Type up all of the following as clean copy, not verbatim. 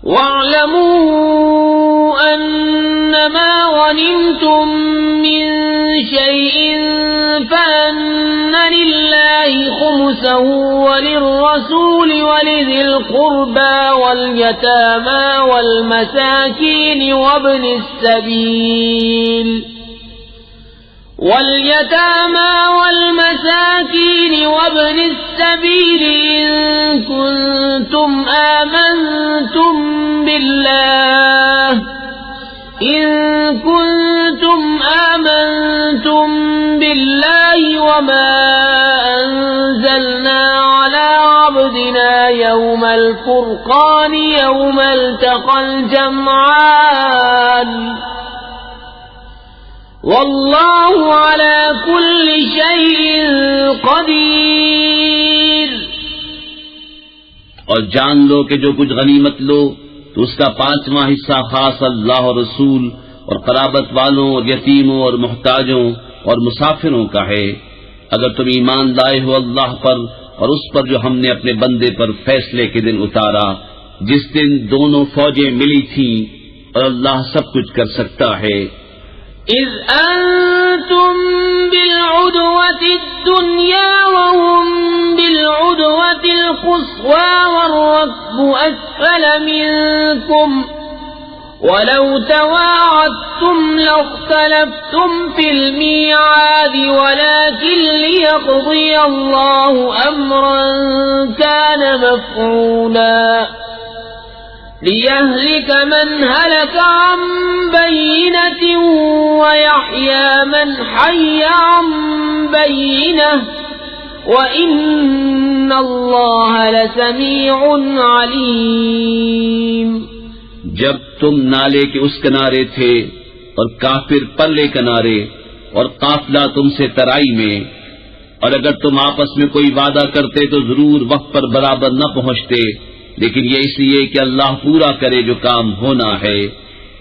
وَاعْلَمُوا أَنَّمَا غَنِمْتُم مِّن شَيْءٍ فَأَنَّ لِلَّهِ خُمُسَهُ وَلِلرَّسُولِ وَلِذِي الْقُرْبَى وَالْيَتَامَى وَالْمَسَاكِينِ وَابْنِ السَّبِيلِ إِن كُنتُمْ آمنتم بالله وما أنزلنا على عبدنا يوم الفرقان يوم التقى الجمعان والله على كل شيء قدير۔ اور جان لو کہ جو کچھ غنیمت لو تو اس کا 5واں حصہ خاص اللہ اور رسول اور قرابت والوں اور یتیموں اور محتاجوں اور مسافروں کا ہے، اگر تم ایمان لائے ہو اللہ پر اور اس پر جو ہم نے اپنے بندے پر فیصلے کے دن اتارا، جس دن دونوں فوجیں ملی تھیں، اور اللہ سب کچھ کر سکتا ہے۔ اذ انتم بالعدوة الدنيا وهم بالعدوة القصوى والركب اسفل منكم ولو تواعدتم لاختلفتم في الميعاد ولكن ليقضي الله امرا كان مفعولا ليهلك من هلك عن بينة ويحيى من حي عن بينة وإن الله لسميع عليم۔ جب تم نالے کے اس کنارے تھے اور کافر پرلے کنارے اور قافلہ تم سے ترائی میں، اور اگر تم آپس میں کوئی وعدہ کرتے تو ضرور وقت پر برابر نہ پہنچتے، لیکن یہ اس لیے کہ اللہ پورا کرے جو کام ہونا ہے،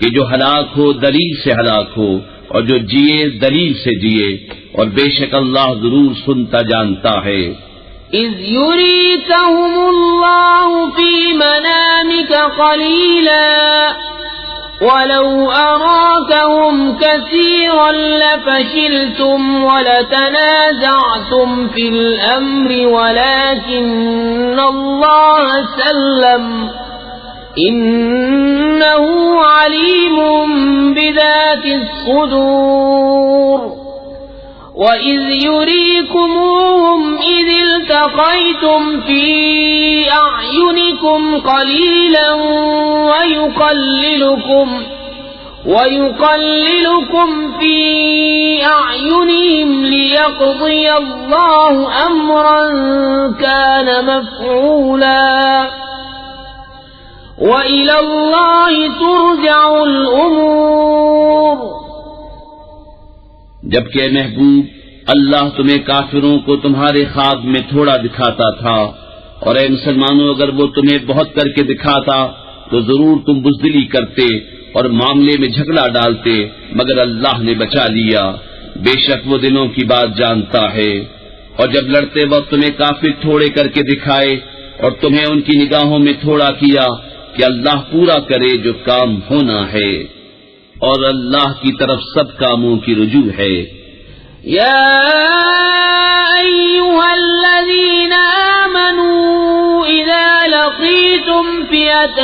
کہ جو ہلاک ہو دلیل سے ہلاک ہو اور جو جیے دلیل سے جیے، اور بے شک اللہ ضرور سنتا جانتا ہے۔ اذ يريكهم الله في منامك قليلا ولو أراكهم كثيرا لفشلتم ولتنازعتم في الأمر ولكن الله سلم إنه عليم بذات الصدور۔ وَإِذْ يُرِيكُمُوهُمْ إِذِ الْتَقَيْتُمْ فِي أَعْيُنِكُمْ قَلِيلًا وَيُقَلِّلُكُمْ فِي أَعْيُنِهِمْ لِيَقْضِيَ اللَّهُ أَمْرًا كَانَ مَفْعُولًا وَإِلَى اللَّهِ تُرْجَعُ الْأُمُورُ۔ جبکہ اے محبوب اللہ تمہیں کافروں کو تمہارے خواب میں تھوڑا دکھاتا تھا، اور اے مسلمانوں اگر وہ تمہیں بہت کر کے دکھاتا تو ضرور تم بزدلی کرتے اور معاملے میں جھگڑا ڈالتے، مگر اللہ نے بچا لیا، بے شک وہ دلوں کی بات جانتا ہے۔ اور جب لڑتے وقت تمہیں کافر تھوڑے کر کے دکھائے اور تمہیں ان کی نگاہوں میں تھوڑا کیا، کہ اللہ پورا کرے جو کام ہونا ہے، اور اللہ کی طرف سب کاموں کی رجوع ہے۔ یا ایھا الذین آمنوا اذا لقیتم فئة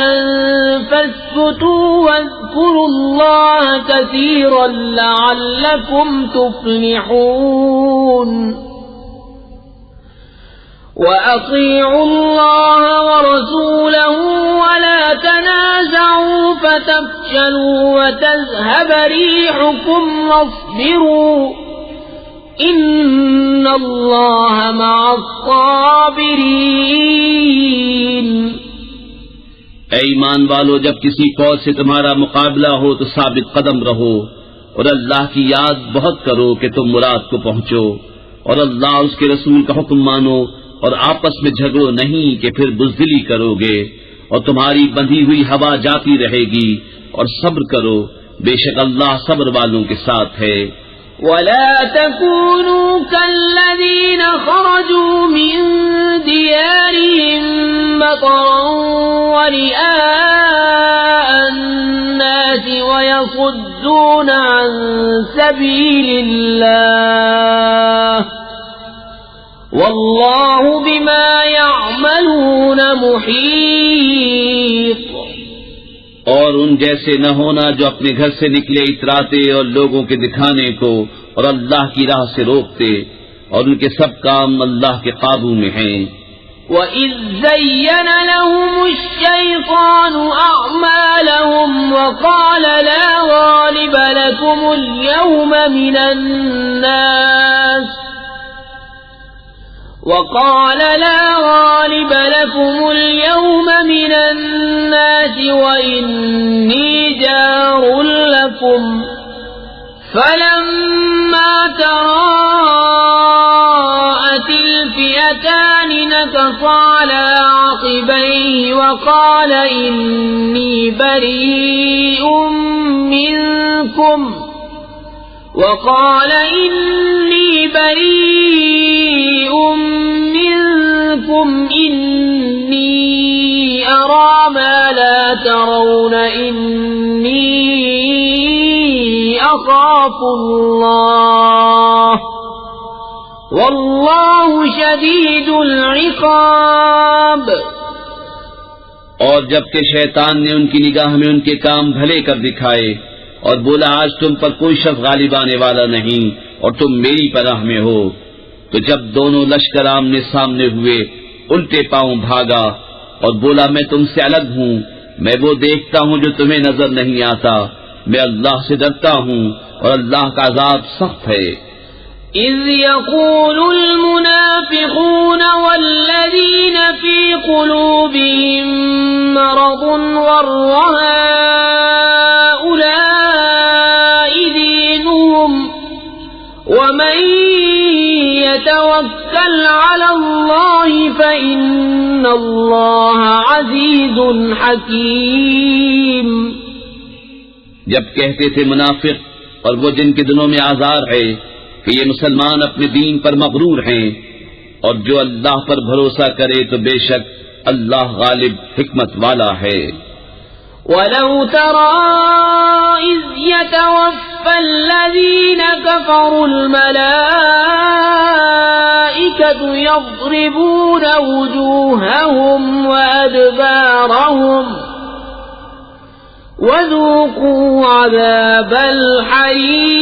فاثبتوا واذکروا اللہ کثیرا لعلکم تفلحون۔ وَأَطِيعُوا اللَّهَ وَرَسُولَهُ وَلَا تَنَازَعُوا فَتَفْشَلُوا وَتَذْهَبَ رِيحُكُمْ وَاصْبِرُوا إِنَّ اللَّهَ مَعَ الصَّابِرِينَ۔ اے ایمان والو، جب کسی فوج سے تمہارا مقابلہ ہو تو ثابت قدم رہو، اور اللہ کی یاد بہت کرو کہ تم مراد کو پہنچو، اور اللہ اس کے رسول کا حکم مانو، اور آپس میں جھگڑو نہیں کہ پھر بزدلی کرو گے، اور تمہاری بندھی ہوئی ہوا جاتی رہے گی، اور صبر کرو، بے شک اللہ صبر والوں کے ساتھ ہے۔ وَلَا تَكُونُوا كَالَّذِينَ خَرَجُوا مِن دِيَارِهِم بَطَرًا وَرِئَاءَ ويصدون عن سبيل الله والله بما يعملون محيط۔ اور ان جیسے نہ ہونا جو اپنے گھر سے نکلے اتراتے اور لوگوں کے دکھانے کو اور اللہ کی راہ سے روکتے، اور ان کے سب کام اللہ کے قابو میں ہیں۔ وَإِذْ زَيَّنَ لَهُمُ الشَّيْطَانُ أَعْمَالَهُمْ وَقَالَ لَا غَالِبَ لَكُمُ الْيَوْمَ مِنَ النَّاسِ وَإِنِّي جَارٌ لَكُمْ فَلَمَّا تَرَاءَتِ الْفِئَتَانِ نَكَصَ عَلَى عَقِبَيْهِ وَقَالَ إِنِّي بَرِيءٌ منكم إني أرى ما لا ترون إني أخاف الله والله شديد العقاب۔ اور جبکہ شیطان نے ان کی نگاہ میں ان کے کام بھلے کر دکھائے اور بولا آج تم پر کوئی شخص غالب آنے والا نہیں اور تم میری پناہ میں ہو، تو جب دونوں لشکر آمنے سامنے ہوئے الٹے پاؤں بھاگا اور بولا میں تم سے الگ ہوں، میں وہ دیکھتا ہوں جو تمہیں نظر نہیں آتا، میں اللہ سے ڈرتا ہوں اور اللہ کا عذاب سخت ہے۔ إذ يقول المنافقون والذين في قلوبهم مرض غر هؤلاء دينهم ومن يتوكل على الله فإن الله عزيز حكيم۔ جب کہتے تھے منافق اور وہ جن کے دلوں میں آزار ہے کہ یہ مسلمان اپنے دین پر مغرور ہیں، اور جو اللہ پر بھروسہ کرے تو بے شک اللہ غالب حکمت والا ہے۔ وَلَوْ تَرَى إِذْ يَتَوَفَّى الَّذِينَ كَفَرُوا الْمَلَائِكَةُ يَضْرِبُونَ وُجُوهَهُمْ وَأَدْبَارَهُمْ وَذُوقُوا عَذَابَ الْحَرِيقِ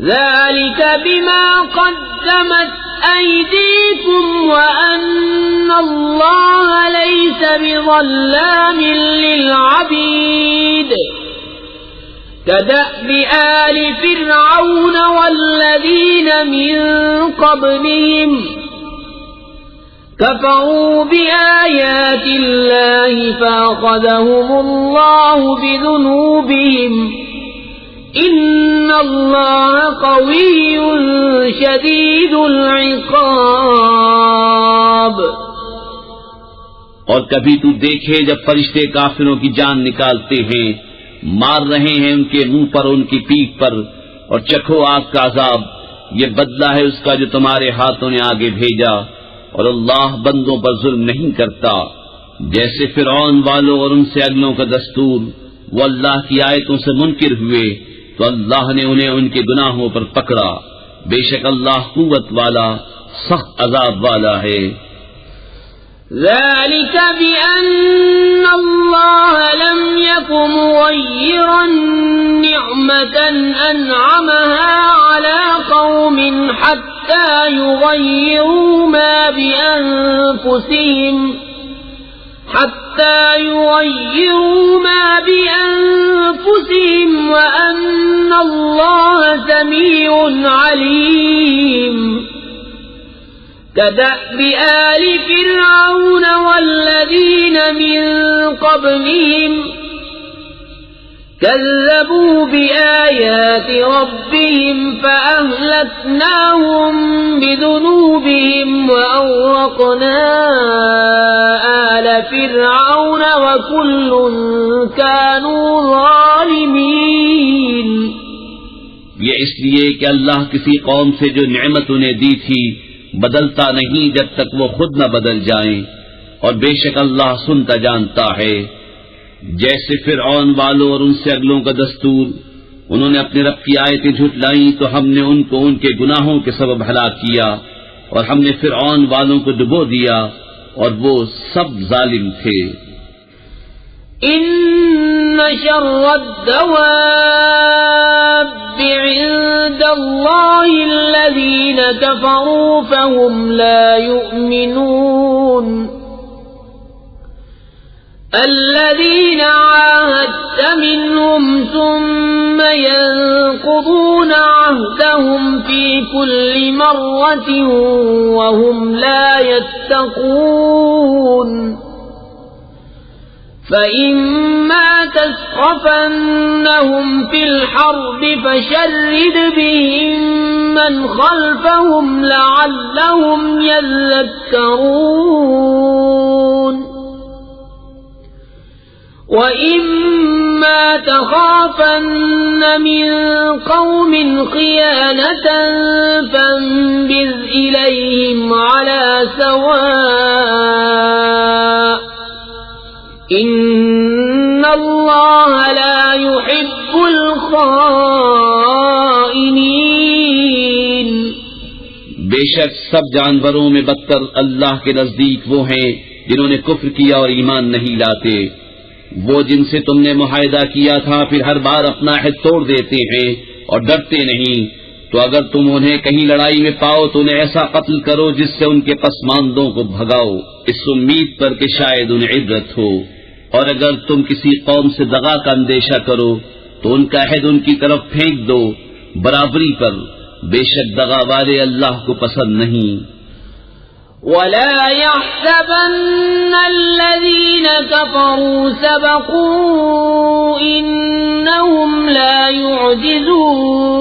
ذَلِكَ بِمَا قَدَّمَتْ أَيْدِيكُمْ وَأَنَّ اللَّهَ لَيْسَ بِظَلَّامٍ لِلْعَبِيدِ كَدَأْبِ آلِ فِرْعَوْنَ وَالَّذِينَ مِن قَبْلِهِمْ كَفَرُوا بِآيَاتِ اللَّهِ فَأَخَذَهُمُ اللَّهُ بِذُنُوبِهِمْ إِنَّ اللَّهَ قَوِيٌّ شَدِيدُ الْعِقَابِ۔ اور کبھی تو دیکھے جب فرشتے کافروں کی جان نکالتے ہیں، مار رہے ہیں ان کے منہ پر ان کی پیٹھ پر، اور چکھو آگ کا عذاب، یہ بدلہ ہے اس کا جو تمہارے ہاتھوں نے آگے بھیجا، اور اللہ بندوں پر ظلم نہیں کرتا۔ جیسے فرعون والوں اور ان سے اگلوں کا دستور، وہ اللہ کی آیتوں سے منکر ہوئے تو اللہ نے انہیں ان کے گناہوں پر پکڑا، بے شک اللہ قوت والا سخت عذاب والا ہے۔ ذلك بأن الله لم يكن مغيرا نعمة أنعمها على قوم حتى يغيروا ما بأنفسهم وأن الله سميع عليم كدأب آل فرعون والذين من قبلهم كذبوا بآيات ربهم فأهلكناهم بذنوبهم وأغرقنا آل فرعون وكل كانوا ظالمين۔ یہ اس لیے کہ اللہ کسی قوم سے جو نعمت انہیں دی تھی بدلتا نہیں جب تک وہ خود نہ بدل جائیں، اور بے شک اللہ سنتا جانتا ہے۔ جیسے فرعون والوں اور ان سے اگلوں کا دستور، انہوں نے اپنے رب کی آیتیں جھٹلائیں تو ہم نے ان کو ان کے گناہوں کے سبب ہلاک کیا، اور ہم نے فرعون والوں کو ڈبو دیا اور وہ سب ظالم تھے۔ ان شر الدواب عند الله الذين كفروا فهم لا يؤمنون الذين عاهدت منهم ثم ينقضون عهدهم في كل مرة وهم لا يتقون فإما تثقفنهم في الحرب فشرد بهم من خلفهم لعلهم يذكرون وَإِمَّا تَخَافَنَّ مِنْ قَوْمٍ خِيَانَةً فَانبِذْ إِلَيْهِمْ عَلَى سَوَاءٍ إِنَّ اللَّهَ لَا يُحِبُّ الْخَائِنِينَ۔ بے شک سب جانوروں میں بدتر اللہ کے نزدیک وہ ہیں جنہوں نے کفر کیا اور ایمان نہیں لاتے، وہ جن سے تم نے معاہدہ کیا تھا پھر ہر بار اپنا عہد توڑ دیتے ہیں اور ڈرتے نہیں، تو اگر تم انہیں کہیں لڑائی میں پاؤ تو انہیں ایسا قتل کرو جس سے ان کے پسماندوں کو بھگاؤ، اس امید پر کہ شاید انہیں عبرت ہو۔ اور اگر تم کسی قوم سے دغا کا اندیشہ کرو تو ان کا عہد ان کی طرف پھینک دو برابری پر، بے شک دغا والے اللہ کو پسند نہیں۔ وَلَا يَحْسَبَنَّ الَّذِينَ كَفَرُوا سَبَقُوا إِنَّهُمْ لَا يُعْجِزُونَ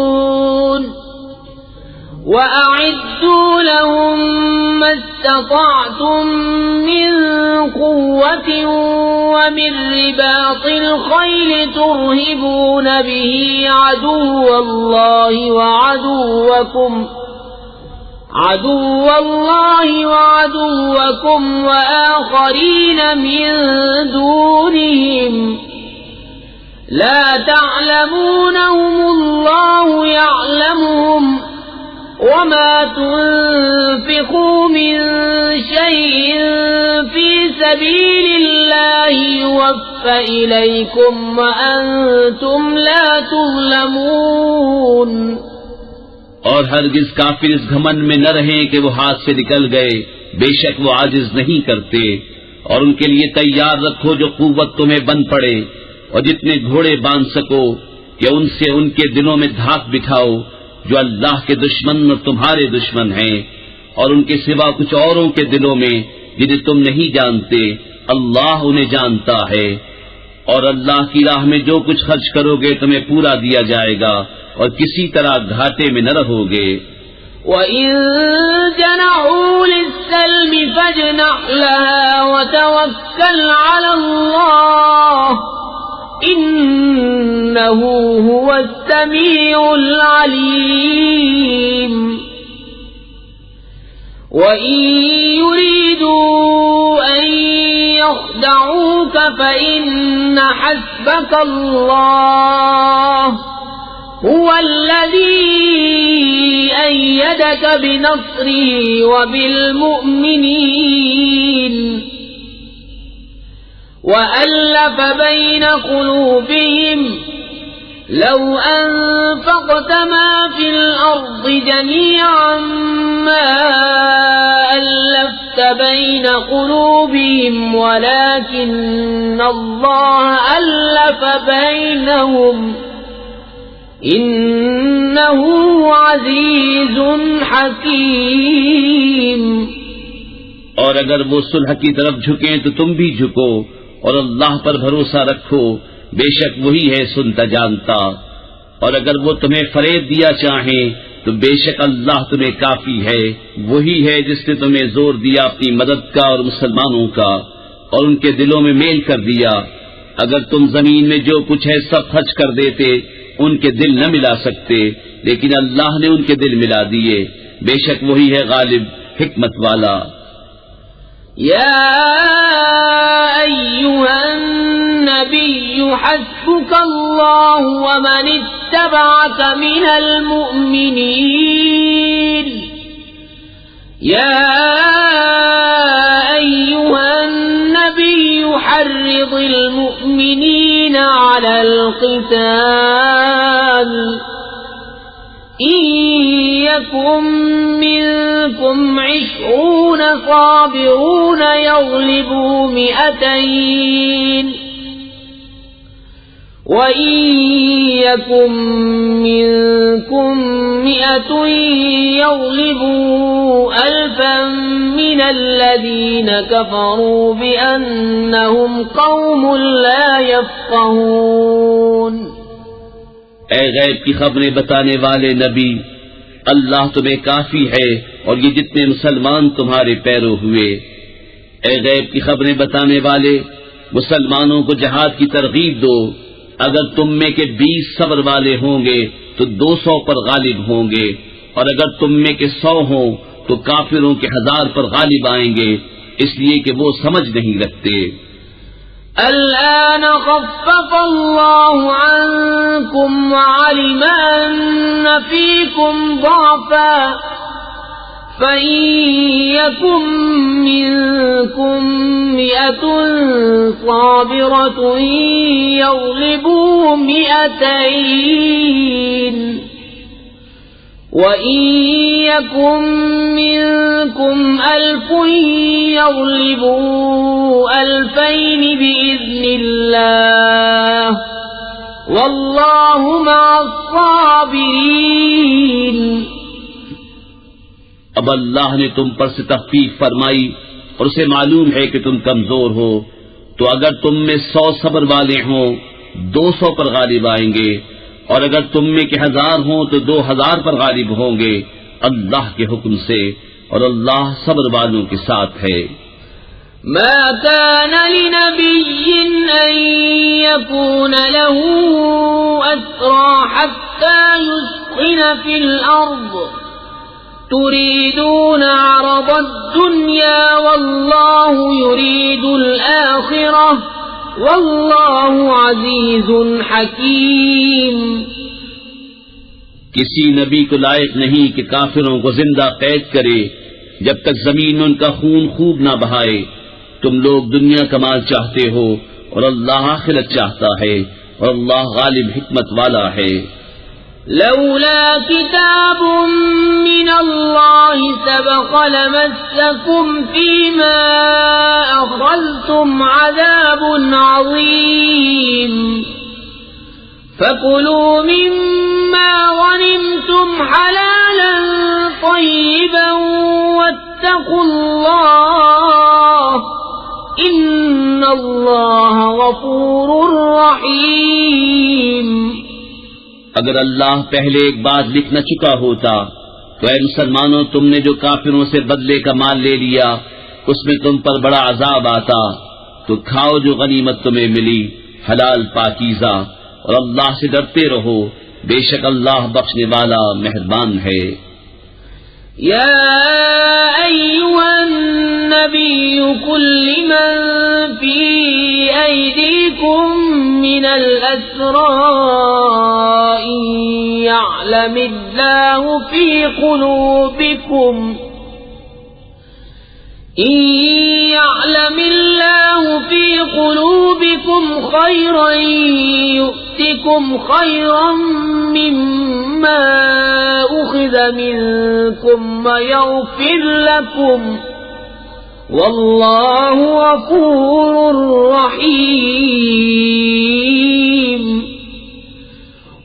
وَأَعِدُّوا لَهُم مَّا اسْتَطَعْتُم مِّن قُوَّةٍ وَمِن رِّبَاطِ الْخَيْلِ تُرْهِبُونَ بِهِ عَدُوَّ اللَّهِ وَعَدُوَّكُمْ وَآخَرِينَ مِن دُونِهِمْ لَا تَعْلَمُونَهُمُ اللَّهُ يَعْلَمُهُمْ وَمَا تُنفِقُوا مِن شَيْءٍ فِي سَبِيلِ اللَّهِ يُوَفَّ إِلَيْكُمْ وَأَنتُمْ لَا تُظْلَمُونَ۔ اور ہرگز کافر اس گھمنڈ میں نہ رہیں کہ وہ ہاتھ سے نکل گئے، بے شک وہ عاجز نہیں کرتے، اور ان کے لیے تیار رکھو جو قوت تمہیں بن پڑے، اور جتنے گھوڑے باندھ سکو کہ ان سے ان کے دلوں میں دھاک بٹھاؤ جو اللہ کے دشمن اور تمہارے دشمن ہیں، اور ان کے سوا کچھ اوروں کے دلوں میں جنہیں تم نہیں جانتے، اللہ انہیں جانتا ہے۔ اور اللہ کی راہ میں جو کچھ خرچ کرو گے تمہیں پورا دیا جائے گا اور کسی طرح گھاٹے میں نہ رہو گے۔ وَإِن جَنَحُوا لِلسَّلْمِ فَاجْنَحْ لَهَا وَتَوَكَّلْ عَلَى اللَّهِ إِنَّهُ هُوَ السَّمِيعُ الْعَلِيمُ۔ وَإِن يُرِيدُوا أَن يَخْدَعُوكَ فَإِنَّ حَسْبَكَ اللَّهُ هُوَ الَّذِي أَيَّدَكَ بِنَصْرِهِ وَبِالْمُؤْمِنِينَ وَأَلَّفَ بَيْنَ قُلُوبِهِمْ لَوْ أَنفَقْتَ مَا فِي الْأَرْضِ جَمِيعًا مَا أَلَّفْتَ بَيْنَ قُلُوبِهِمْ وَلَكِنَّ اللَّهَ أَلَّفَ بَيْنَهُمْ إِنَّهُ عَزِيزٌ حَكِيمٌ۔ اور اگر وہ صلح کی طرف جھکیں تو تم بھی جھکو، اور اللہ پر بھروسہ رکھو، بے شک وہی ہے سنتا جانتا۔ اور اگر وہ تمہیں فریب دیا چاہیں تو بے شک اللہ تمہیں کافی ہے، وہی ہے جس نے تمہیں زور دیا اپنی مدد کا اور مسلمانوں کا، اور ان کے دلوں میں میل کر دیا۔ اگر تم زمین میں جو کچھ ہے سب خرچ کر دیتے ان کے دل نہ ملا سکتے، لیکن اللہ نے ان کے دل ملا دیے، بے شک وہی ہے غالب حکمت والا۔ یا ایھا النبی يحذرك الله ومن اتبعك من المؤمنين يا أيها النبي حرض المؤمنين على القتال إن يكن منكم 20 صابرون يغلبوا 200 وإن يكن منكم 100 يغلبوا 1000 من الذين كفروا بأنهم قوم لا يفقهون. اے غیب کی خبریں بتانے والے نبی، اللہ تمہیں کافی ہے اور یہ جتنے مسلمان تمہارے پیرو ہوئے. اے غیب کی خبریں بتانے والے، مسلمانوں کو جہاد کی ترغیب دو. اگر تم میں کے 20 صبر والے ہوں گے تو 200 پر غالب ہوں گے، اور اگر تم میں کے 100 ہوں تو کافروں کے 1000 پر غالب آئیں گے، اس لیے کہ وہ سمجھ نہیں رکھتے. الآن خفف الله عنكم وعلم أن فيكم ضعفا فإن يكن منكم 100 صابرة يغلبوا 200 وَإِن يَكُن مِّنكُمْ 1000 يَغْلِبُوا 2000 بِإِذْنِ اللَّهِ وَاللَّهُ مَعَ الصَّابِرِينَ. اب اللہ نے تم پر سے تخفیف فرمائی اور اسے معلوم ہے کہ تم کمزور ہو، تو اگر تم میں 100 صبر والے ہوں 200 پر غالب آئیں گے، اور اگر تم میں کے 1000 ہوں تو 2000 پر غالب ہوں گے اللہ کے حکم سے، اور اللہ صبر والوں کے ساتھ ہے. ما كان لنبي أن يكون له أسرى حتى يسخن في الأرض تريدون عرض الدنيا والله يريد الآخرة واللہ عزیز حکیم. کسی نبی کو لائق نہیں کہ کافروں کو زندہ قید کرے جب تک زمین ان کا خون خوب نہ بہائے. تم لوگ دنیا کا مال چاہتے ہو اور اللہ آخرت چاہتا ہے، اور اللہ غالب حکمت والا ہے. لولا كتاب من الله سبق لمسكم فيما أخذتم عذاب عظيم فكلوا مما غنمتم حلالا طيبا واتقوا الله إن الله غفور رحيم. اگر اللہ پہلے ایک بات لکھ نہ چکا ہوتا تو اے مسلمانوں، تم نے جو کافروں سے بدلے کا مال لے لیا اس میں تم پر بڑا عذاب آتا. تو کھاؤ جو غنیمت تمہیں ملی حلال پاکیزہ، اور اللہ سے ڈرتے رہو، بے شک اللہ بخشنے والا مہربان ہے. يا أيها النبي قل لمن في أيديكم من الأسرى إن يعلم الله في قلوبكم خيرا يؤتكم خيرا مما أخذ منكم ويغفر لكم والله غفور رحيم.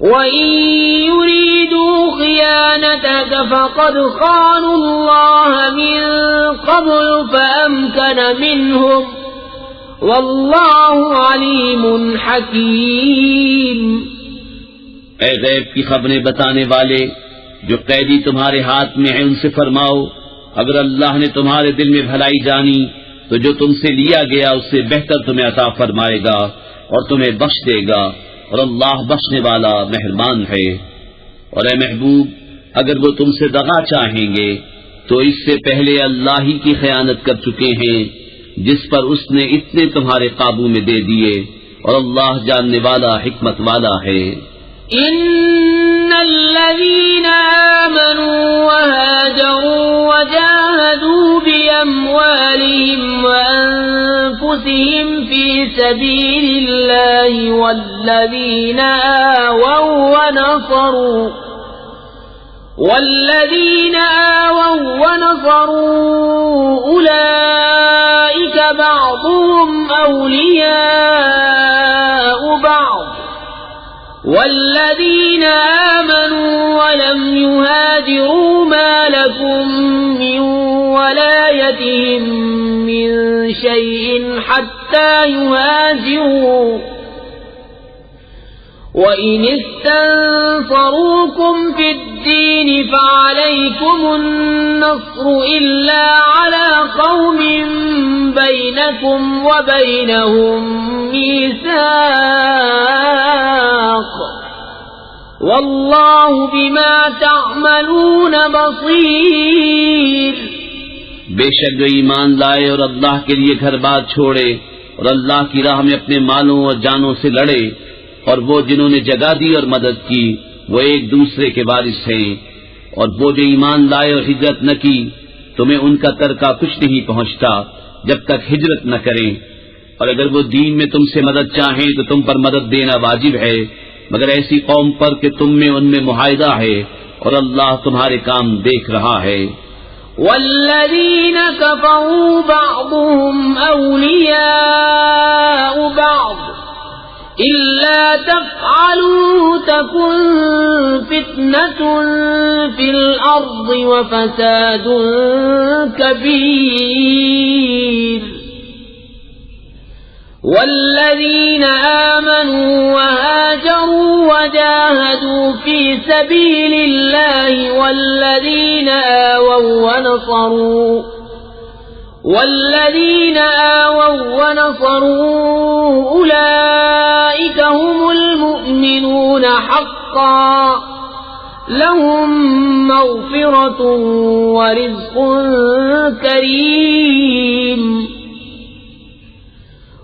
وإن يريدوا خيانتك فقد خانوا الله من قبل فأمكن منهم والله عليم حكيم. اے غیب کی خبریں بتانے والے، جو قیدی تمہارے ہاتھ میں ہیں ان سے فرماؤ، اگر اللہ نے تمہارے دل میں بھلائی جانی تو جو تم سے لیا گیا اس سے بہتر تمہیں عطا فرمائے گا اور تمہیں بخش دے گا، اور اللہ بخشنے والا مہربان ہے. اور اے محبوب، اگر وہ تم سے دغا چاہیں گے تو اس سے پہلے اللہ ہی کی خیانت کر چکے ہیں جس پر اس نے اتنے تمہارے قابو میں دے دیے، اور اللہ جاننے والا حکمت والا ہے۔ إن الذين آمنوا وهاجروا وجاهدوا بأموالهم وأنفسهم في سبيل الله والذين آووا ونصروا أولئك بعضهم أولياء بعض والذين آمنوا ولم يهاجروا ما لكم من ولايتهم من شيء حتى يهاجروا وإن استنصروكم في الدين فعليكم النصر إلا على قوم بينكم وبينهم ميثاق والله بما تعملون بصير۔ بے شک جو ایمان لائے اور اللہ کے لیے گھر بار چھوڑے اور اللہ کی راہ میں اپنے مالوں اور جانوں سے لڑے، اور وہ جنہوں نے جگہ دی اور مدد کی وہ ایک دوسرے کے وارث ہیں، اور وہ جو ایمان لائے اور ہجرت نہ کی تمہیں ان کا ترکہ کچھ نہیں پہنچتا جب تک ہجرت نہ کریں، اور اگر وہ دین میں تم سے مدد چاہیں تو تم پر مدد دینا واجب ہے، مگر ایسی قوم پر کہ تم میں ان میں معاہدہ ہے اور اللہ تمہارے کام دیکھ رہا ہے۔ والذین کفروا بعضهم اولیاء بعض إلا تفعلوا تكن فتنة في الأرض وفساد كبير۔ والذين آمنوا وهاجروا وجاهدوا في سبيل الله والذين آووا ونصروا أولئك هم المؤمنون حقا لهم مغفرة ورزق كريم۔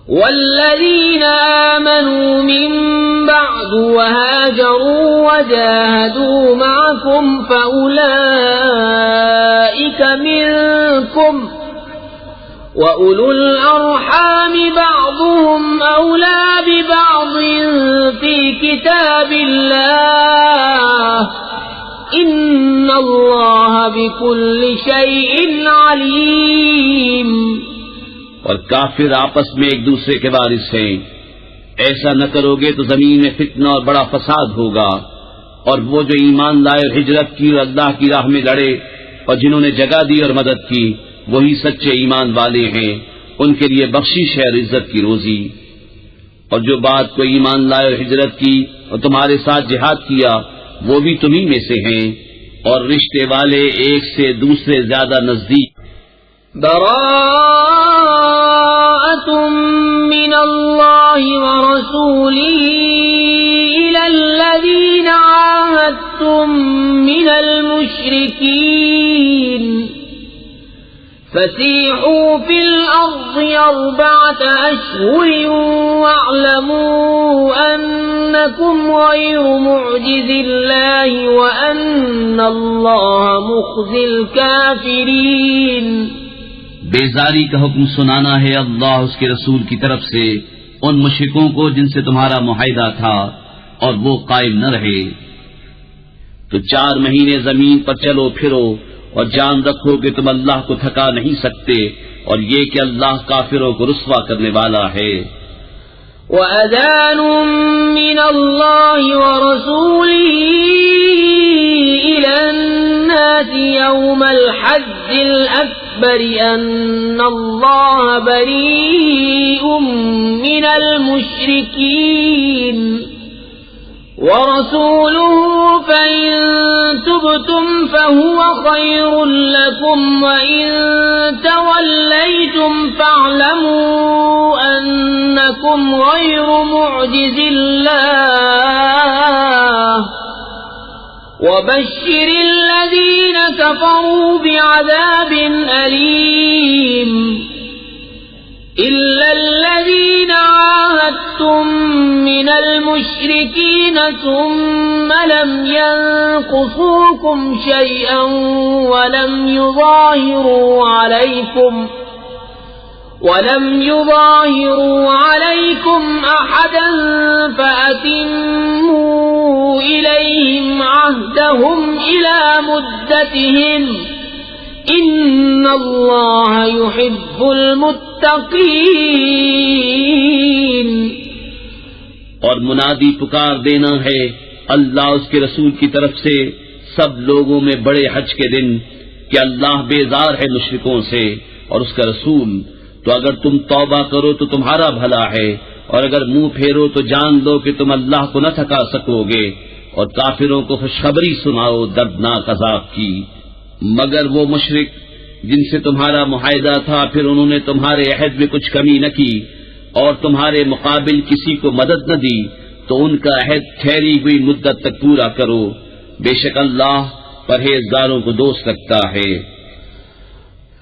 والذين آمنوا من بعد وهاجروا وجاهدوا معكم فأولئك منكم وَأُولُو الْأَرْحَامِ بَعْضُهُمْ أَوْلَى بِبَعْضٍ فِي كِتَابِ اللَّهِ إِنَّ اللَّهَ بِكُلِّ شَيْءٍ عَلِيمٌ۔ اور کافر آپس میں ایک دوسرے کے وارث ہیں، ایسا نہ کرو گے تو زمین میں فتنہ اور بڑا فساد ہوگا، اور وہ جو ایمان لائے اور ہجرت کی اور اللہ کی راہ میں لڑے اور جنہوں نے جگہ دی اور مدد کی وہی سچے ایمان والے ہیں، ان کے لیے بخشش ہے اور عزت کی روزی۔ اور جو بات کو ایمان لائے اور ہجرت کی اور تمہارے ساتھ جہاد کیا وہ بھی تمہیں میں سے ہیں، اور رشتے والے ایک سے دوسرے زیادہ نزدیک۔ براءۃ من اللہ ورسولہ الی الذین عاہدتم من المشرکین فسیحوا فی الارض 4 اشہر واعلموا انکم غیر معجز اللہ وان اللہ مخزی الکافرین۔ بیزاری کا حکم سنانا ہے اللہ اس کے رسول کی طرف سے ان مشرکوں کو جن سے تمہارا معاہدہ تھا اور وہ قائم نہ رہے، تو 4 مہینے زمین پر چلو پھرو اور جان رکھو کہ تم اللہ کو تھکا نہیں سکتے، اور یہ کہ اللہ کافروں کو رسوا کرنے والا ہے۔ وَأَذَانٌ مِّنَ اللَّهِ وَرَسُولِهِ إِلَى النَّاسِ يَوْمَ الْحَجِّ الْأَكْبَرِ أَنَّ اللَّهَ بَرِيءٌ مِّنَ الْمُشْرِكِينَ وَرَسُولُهُ فَإِن تُبْتُمْ فَهُوَ خَيْرٌ لَكُمْ وَإِن تَوَلَّيْتُمْ فَاعْلَمُوا أَنَّكُمْ غَيْرُ مُعْجِزِ اللَّهِ وَبَشِّرِ الَّذِينَ كَفَرُوا بِعَذَابٍ أَلِيمٍ إِلَّا الَّذِينَ عَاهَدتُّم المشركين ثم لم ينقصوكم شيئا ولم يظاهروا عليكم أحدا فأتموا إليهم عهدهم إلى مدتهم إن الله يحب المتقين. اور منادی پکار دینا ہے اللہ اس کے رسول کی طرف سے سب لوگوں میں بڑے حج کے دن کہ اللہ بیزار ہے مشرکوں سے اور اس کا رسول. تو اگر تم توبہ کرو تو تمہارا بھلا ہے، اور اگر منہ پھیرو تو جان لو کہ تم اللہ کو نہ تھکا سکو گے. اور کافروں کو خوشخبری سناؤ دردناک عذاب کی. مگر وہ مشرک جن سے تمہارا معاہدہ تھا پھر انہوں نے تمہارے عہد میں کچھ کمی نہ کی اور تمہارے مقابل کسی کو مدد نہ دی تو ان کا عہد ٹھہری ہوئی مدت تک پورا کرو. بے شک اللہ پرہیزگاروں کو دوست رکھتا ہے.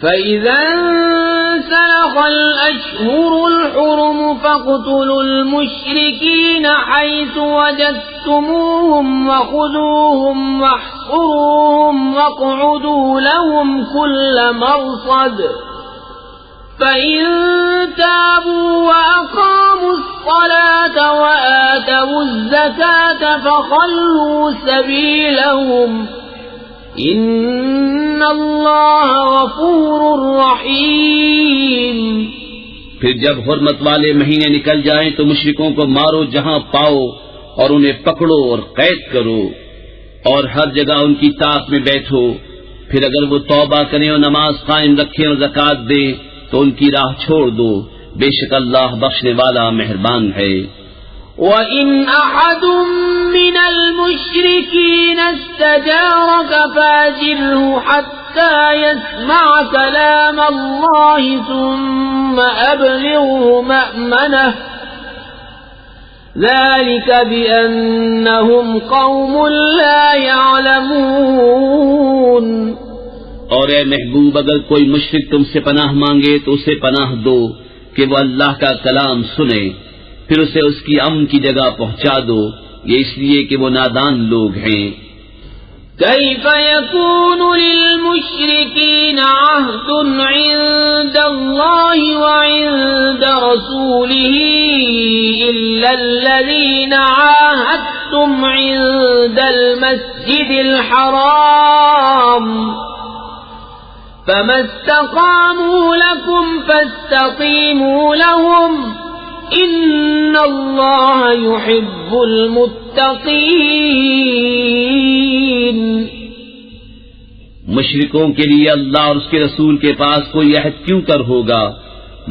فَإِذَا انسَلَخَ الْأَشْهُرُ الْحُرُمُ فَاقْتُلُوا الْمُشْرِكِينَ حَيْثُ وَجَدتُّمُوهُمْ وَخُذُوهُمْ وَاحْصُرُوهُمْ وَاقْعُدُوا لَهُمْ كُلَّ مَرْصَدٍ فَإِن تَابُوا وَأَقَامُوا الصَّلَاةَ وَآتَوُا الزَّكَاةَ فَخَلُّوا سَبِيلَهُمْ ان اللہ غفور رحیم. پھر جب حرمت والے مہینے نکل جائیں تو مشرکوں کو مارو جہاں پاؤ اور انہیں پکڑو اور قید کرو اور ہر جگہ ان کی طاق میں بیٹھو. پھر اگر وہ توبہ کریں اور نماز قائم رکھیں اور زکوٰۃ دیں تو ان کی راہ چھوڑ دو. بے شک اللہ بخشنے والا مہربان ہے. وَإِنْ أَحَدٌ مِّنَ الْمُشْرِكِينَ اسْتَجَارَكَ فَأَجِرْهُ حَتَّى يَسْمَعَ كَلَامَ اللَّهِ ثُمَّ أَبْلِغْهُ مَأْمَنَهُ ذَلِكَ بِأَنَّهُمْ قَوْمٌ لَا يَعْلَمُونَ. اور اے محبوب اگر کوئی مشرک تم سے پناہ مانگے تو اسے پناہ دو کہ وہ اللہ کا کلام سنے، پھر اسے اس کی امن کی جگہ پہنچا دو، یہ اس لیے کہ وہ نادان لوگ ہیں. كيف يكون للمشركين عهد عند الله وعند رسوله إلا الذين عاهدتم عند المسجد الحرام فما استقاموا لكم فاستقيموا لهم ان اللہ یحب المتقین. مشرکوں کے لیے اللہ اور اس کے رسول کے پاس کوئی عہد کیوں کر ہوگا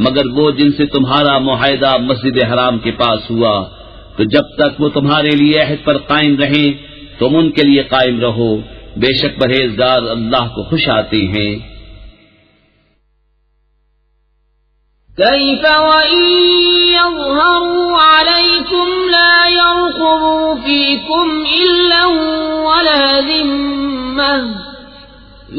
مگر وہ جن سے تمہارا معاہدہ مسجد حرام کے پاس ہوا، تو جب تک وہ تمہارے لیے عہد پر قائم رہیں تم ان کے لیے قائم رہو. بے شک پرہیزگار اللہ کو خوش آتے ہیں. كيف وإن يظهروا عليكم لا يرقبوا فيكم إلا ولا ذمة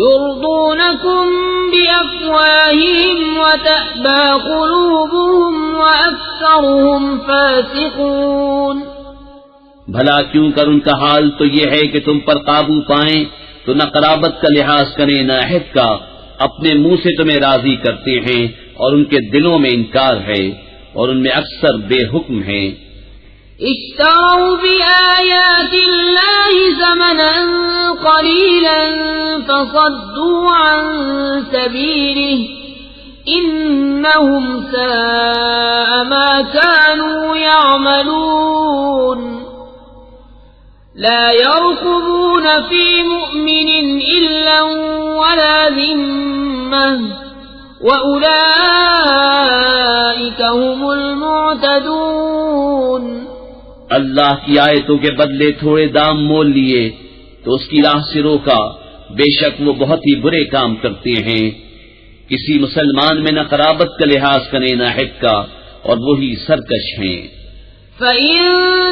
يرضونكم بأفواههم وتأبى قلوبهم وأكثرهم فاسقون. بھلا کیوں کر ان کا حال تو یہ ہے کہ تم پر قابو پائیں تو نہ قرابت کا لحاظ کریں نہ عہد کا، اپنے منہ سے تمہیں راضی کرتے ہیں اور ان کے دلوں میں انکار ہے اور ان میں اکثر بے حکم ہیں. اشتروا بآیات اللہ ثمنا قلیلا فصدوا عن سبیلہ انہم ساء ما كانوا يعملون. لا يرقبون في مؤمن إلا ولا ذمة وَأُولَئِكَ هُمُ الْمُعْتَدُونَ. اللہ کی آیتوں کے بدلے تھوڑے دام مول لیے تو اس کی راہ سے روکا، بے شک وہ بہت ہی برے کام کرتے ہیں. کسی مسلمان میں نہ قرابت کا لحاظ کریں نہ عہد کا، اور وہی سرکش ہیں. فَإِن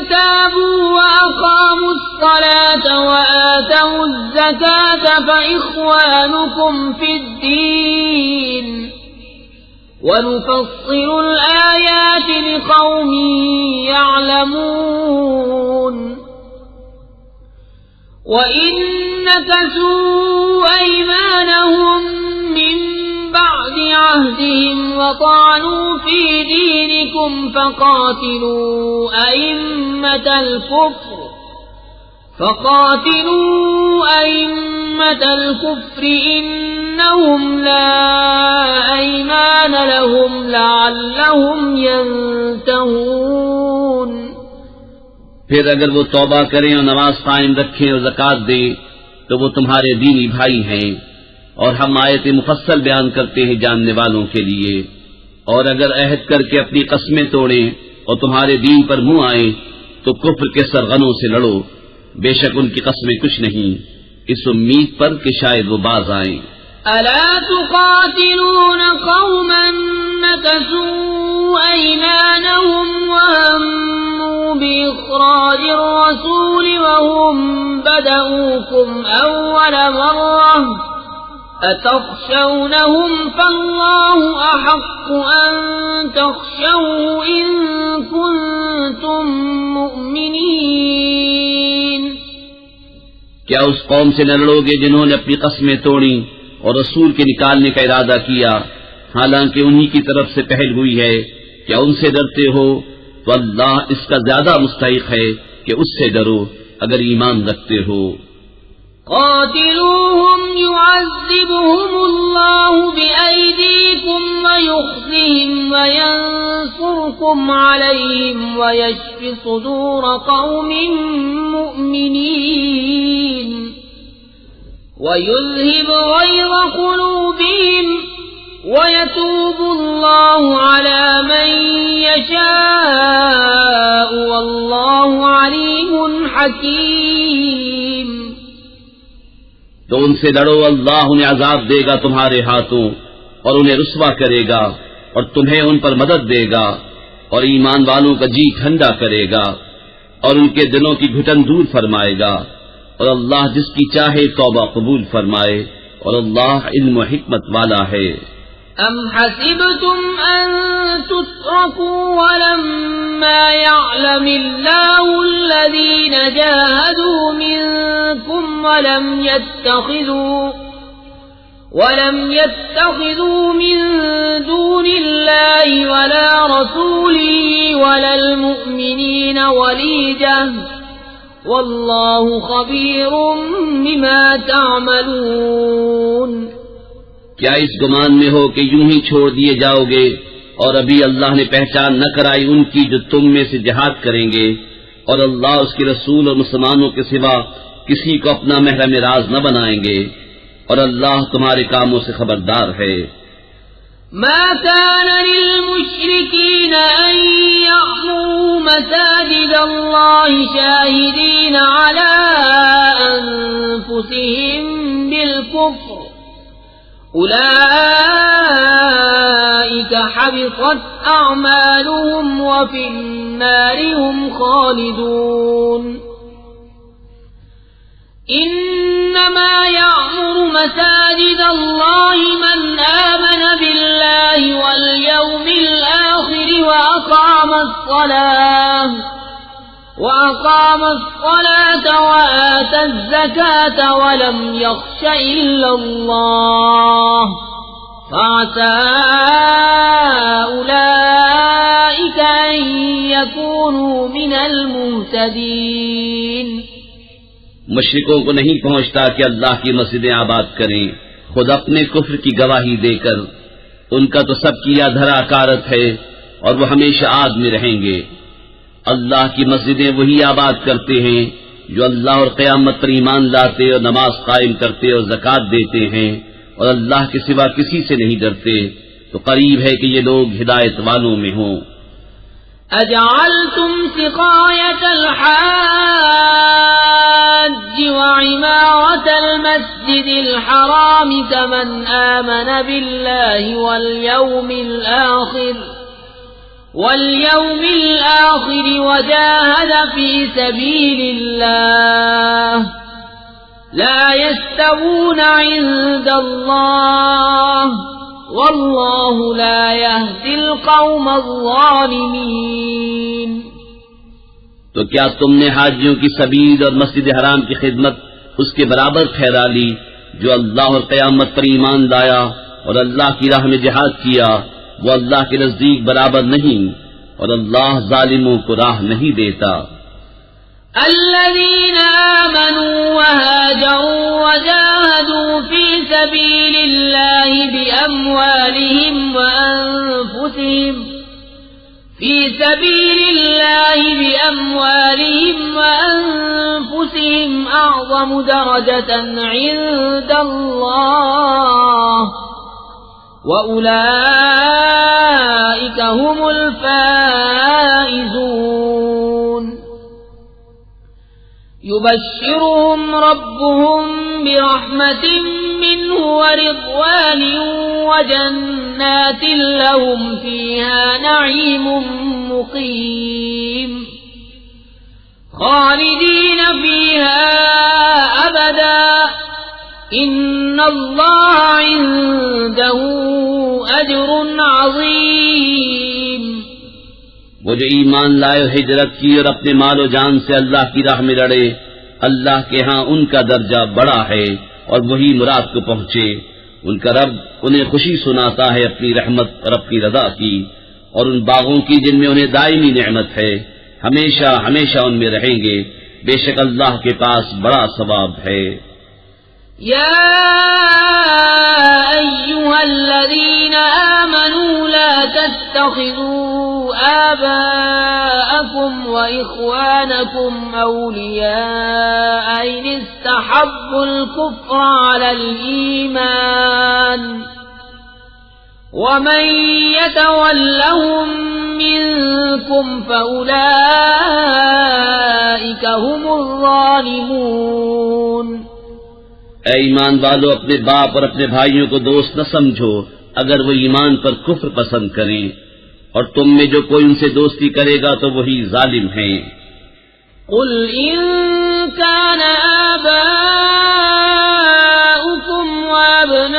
تَابُوا وَأَقَامُوا الصَّلَاةَ وَآتَوُا الزَّكَاةَ فَإِخْوَانُكُمْ فِي الدِّينِ وَنُفَصِّلُ الْآيَاتِ لِقَوْمٍ يَعْلَمُونَ. يعلمون وَإِن نَكَثُوا أَيْمَانَهُم مِّن بَعْدِ عَهْدِهِمْ وَطَعَنُوا فِي دِينِكُمْ فَقَاتِلُوا أَئِمَّةَ الْكُفْرِ إِنَّهُمْ لَا أَيْمَانَ لَهُمْ لَعَلَّهُمْ يَنْتَهُونَ پھر اگر وہ توبہ کریں اور نماز قائم رکھیں اور زکوٰۃ دیں تو وہ تمہارے دینی بھائی ہیں، اور ہم آیت مفصل بیان کرتے ہیں جاننے والوں کے لیے۔ اور اگر عہد کر کے اپنی قسمیں توڑیں اور تمہارے دین پر منہ آئیں تو کفر کے سرغنوں سے لڑو، بے شک ان کی قسمیں کچھ نہیں، اس امید پر کہ شاید وہ باز آئیں۔ ألا تقاتلون قوما نكثوا أيمانهم وهموا بإخراج الرسول وهم بدؤوكم أول مرة أتخشونهم فالله أحق أن تخشوه إن كنتم مؤمنين۔ کیا اس قوم سے نہ لڑو گے جنہوں نے اپنی قسمیں توڑیں اور رسول کے نکالنے کا ارادہ کیا، حالانکہ انہی کی طرف سے پہل ہوئی ہے؟ کیا ان سے ڈرتے ہو؟ تو اللہ اس کا زیادہ مستحق ہے کہ اس سے ڈرو اگر ایمان رکھتے ہو۔ قاتلوهم يعذبهم الله بأيديكم ويخزهم وينصركم عليهم ويشف صدور قوم مؤمنين ويذهب غيظ قلوبهم ويتوب الله على من يشاء والله عليم حكيم۔ تو ان سے لڑو، اللہ انہیں عذاب دے گا تمہارے ہاتھوں اور انہیں رسوا کرے گا اور تمہیں ان پر مدد دے گا اور ایمان والوں کا جی ٹھنڈا کرے گا اور ان کے دلوں کی گھٹن دور فرمائے گا، اور اللہ جس کی چاہے توبہ قبول فرمائے، اور اللہ علم و حکمت والا ہے۔ أَمْ حَسِبْتُمْ أَن تُتْرَكُوا وَلَمَّا يَعْلَمِ اللَّهُ الَّذِينَ جَاهَدُوا مِنكُمْ وَلَمْ يَتَّخِذُوا مِن دُونِ اللَّهِ وَلَا رَسُولِهِ وَلَا الْمُؤْمِنِينَ وَلِيجَةً وَاللَّهُ خَبِيرٌ بِمَا تَعْمَلُونَ۔ کیا اس گمان میں ہو کہ یوں ہی چھوڑ دیے جاؤ گے اور ابھی اللہ نے پہچان نہ کرائی ان کی جو تم میں سے جہاد کریں گے، اور اللہ اس کے رسول اور مسلمانوں کے سوا کسی کو اپنا محرم راز نہ بنائیں گے، اور اللہ تمہارے کاموں سے خبردار ہے۔ ما كان للمشركين أن يعمروا مساجد الله شاهدين على أنفسهم بالكفر أولئك حبطت أعمالهم وفي النار هم خالدون۔ إنما يعمر مساجد الله من آمن بالله واليوم الآخر وأقام الصلاة وآتى الزكاة ولم يخش إلا الله فعسى أولئك أن يكونوا من المهتدين۔ مشرکوں کو نہیں پہنچتا کہ اللہ کی مسجدیں آباد کریں خود اپنے کفر کی گواہی دے کر، ان کا تو سب کیا دھرا کارت ہے اور وہ ہمیشہ آگ میں رہیں گے۔ اللہ کی مسجدیں وہی آباد کرتے ہیں جو اللہ اور قیامت پر ایمان لاتے اور نماز قائم کرتے اور زکوٰۃ دیتے ہیں اور اللہ کے سوا کسی سے نہیں ڈرتے، تو قریب ہے کہ یہ لوگ ہدایت والوں میں ہوں۔ أَجَعَلْتُمْ سِقَايَةَ الْحَاجِّ وَعِمَارَةَ الْمَسْجِدِ الْحَرَامِ كَمَنْ آمَنَ بِاللَّهِ وَالْيَوْمِ الْآخِرِ وَجَاهَدَ فِي سَبِيلِ اللَّهِ لَا يَسْتَوُونَ عِندَ اللَّهِ وَاللَّهُ لَا يَهْدِي الْقَوْمَ الظَّالِمِينَ۔ تو کیا تم نے حاجیوں کی سبیل اور مسجد حرام کی خدمت اس کے برابر ٹھہرا لی جو اللہ اور قیامت پر ایمان لایا اور اللہ کی راہ میں جہاد کیا؟ وہ اللہ کے نزدیک برابر نہیں، اور اللہ ظالموں کو راہ نہیں دیتا۔ الذين آمنوا وهاجروا وجاهدوا في سبيل الله بأموالهم وأنفسهم أعظم درجة عند الله وأولئك هم الفائزون۔ يبشرهم ربهم برحمة منه ورضوان وجنات لهم فيها نعيم مقيم خالدين فيها أبدا إن الله عنده أجر عظيم۔ وہ جو ایمان لائے و ہجرت کی اور اپنے مال و جان سے اللہ کی راہ میں لڑے، اللہ کے ہاں ان کا درجہ بڑا ہے اور وہی مراد کو پہنچے۔ ان کا رب انہیں خوشی سناتا ہے اپنی رحمت اور اپنی رضا کی، اور ان باغوں کی جن میں انہیں دائمی نعمت ہے، ہمیشہ ہمیشہ ان میں رہیں گے، بے شک اللہ کے پاس بڑا ثواب ہے۔ يا أيها الذين آمنوا لا تتخذوا آباءكم وإخوانكم أولياء إن استحبوا الكفر على الإيمان ومن يتولهم منكم فأولئك هم الظالمون۔ اے ایمان والو، اپنے باپ اور اپنے بھائیوں کو دوست نہ سمجھو اگر وہ ایمان پر کفر پسند کریں، اور تم میں جو کوئی ان سے دوستی کرے گا تو وہی ظالم ہیں۔ قل إن كان آباؤكم وأبناؤكم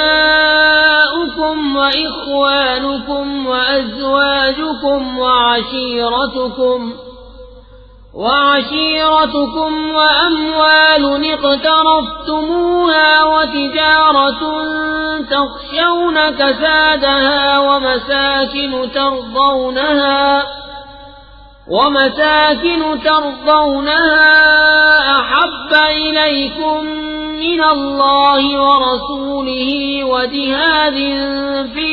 وإخوانكم وأزواجكم وعشيرتكم وأموال اقترفتموها وتجارة تخشون كسادها ومساكن ترضونها أحب إليكم من الله ورسوله وجهاد في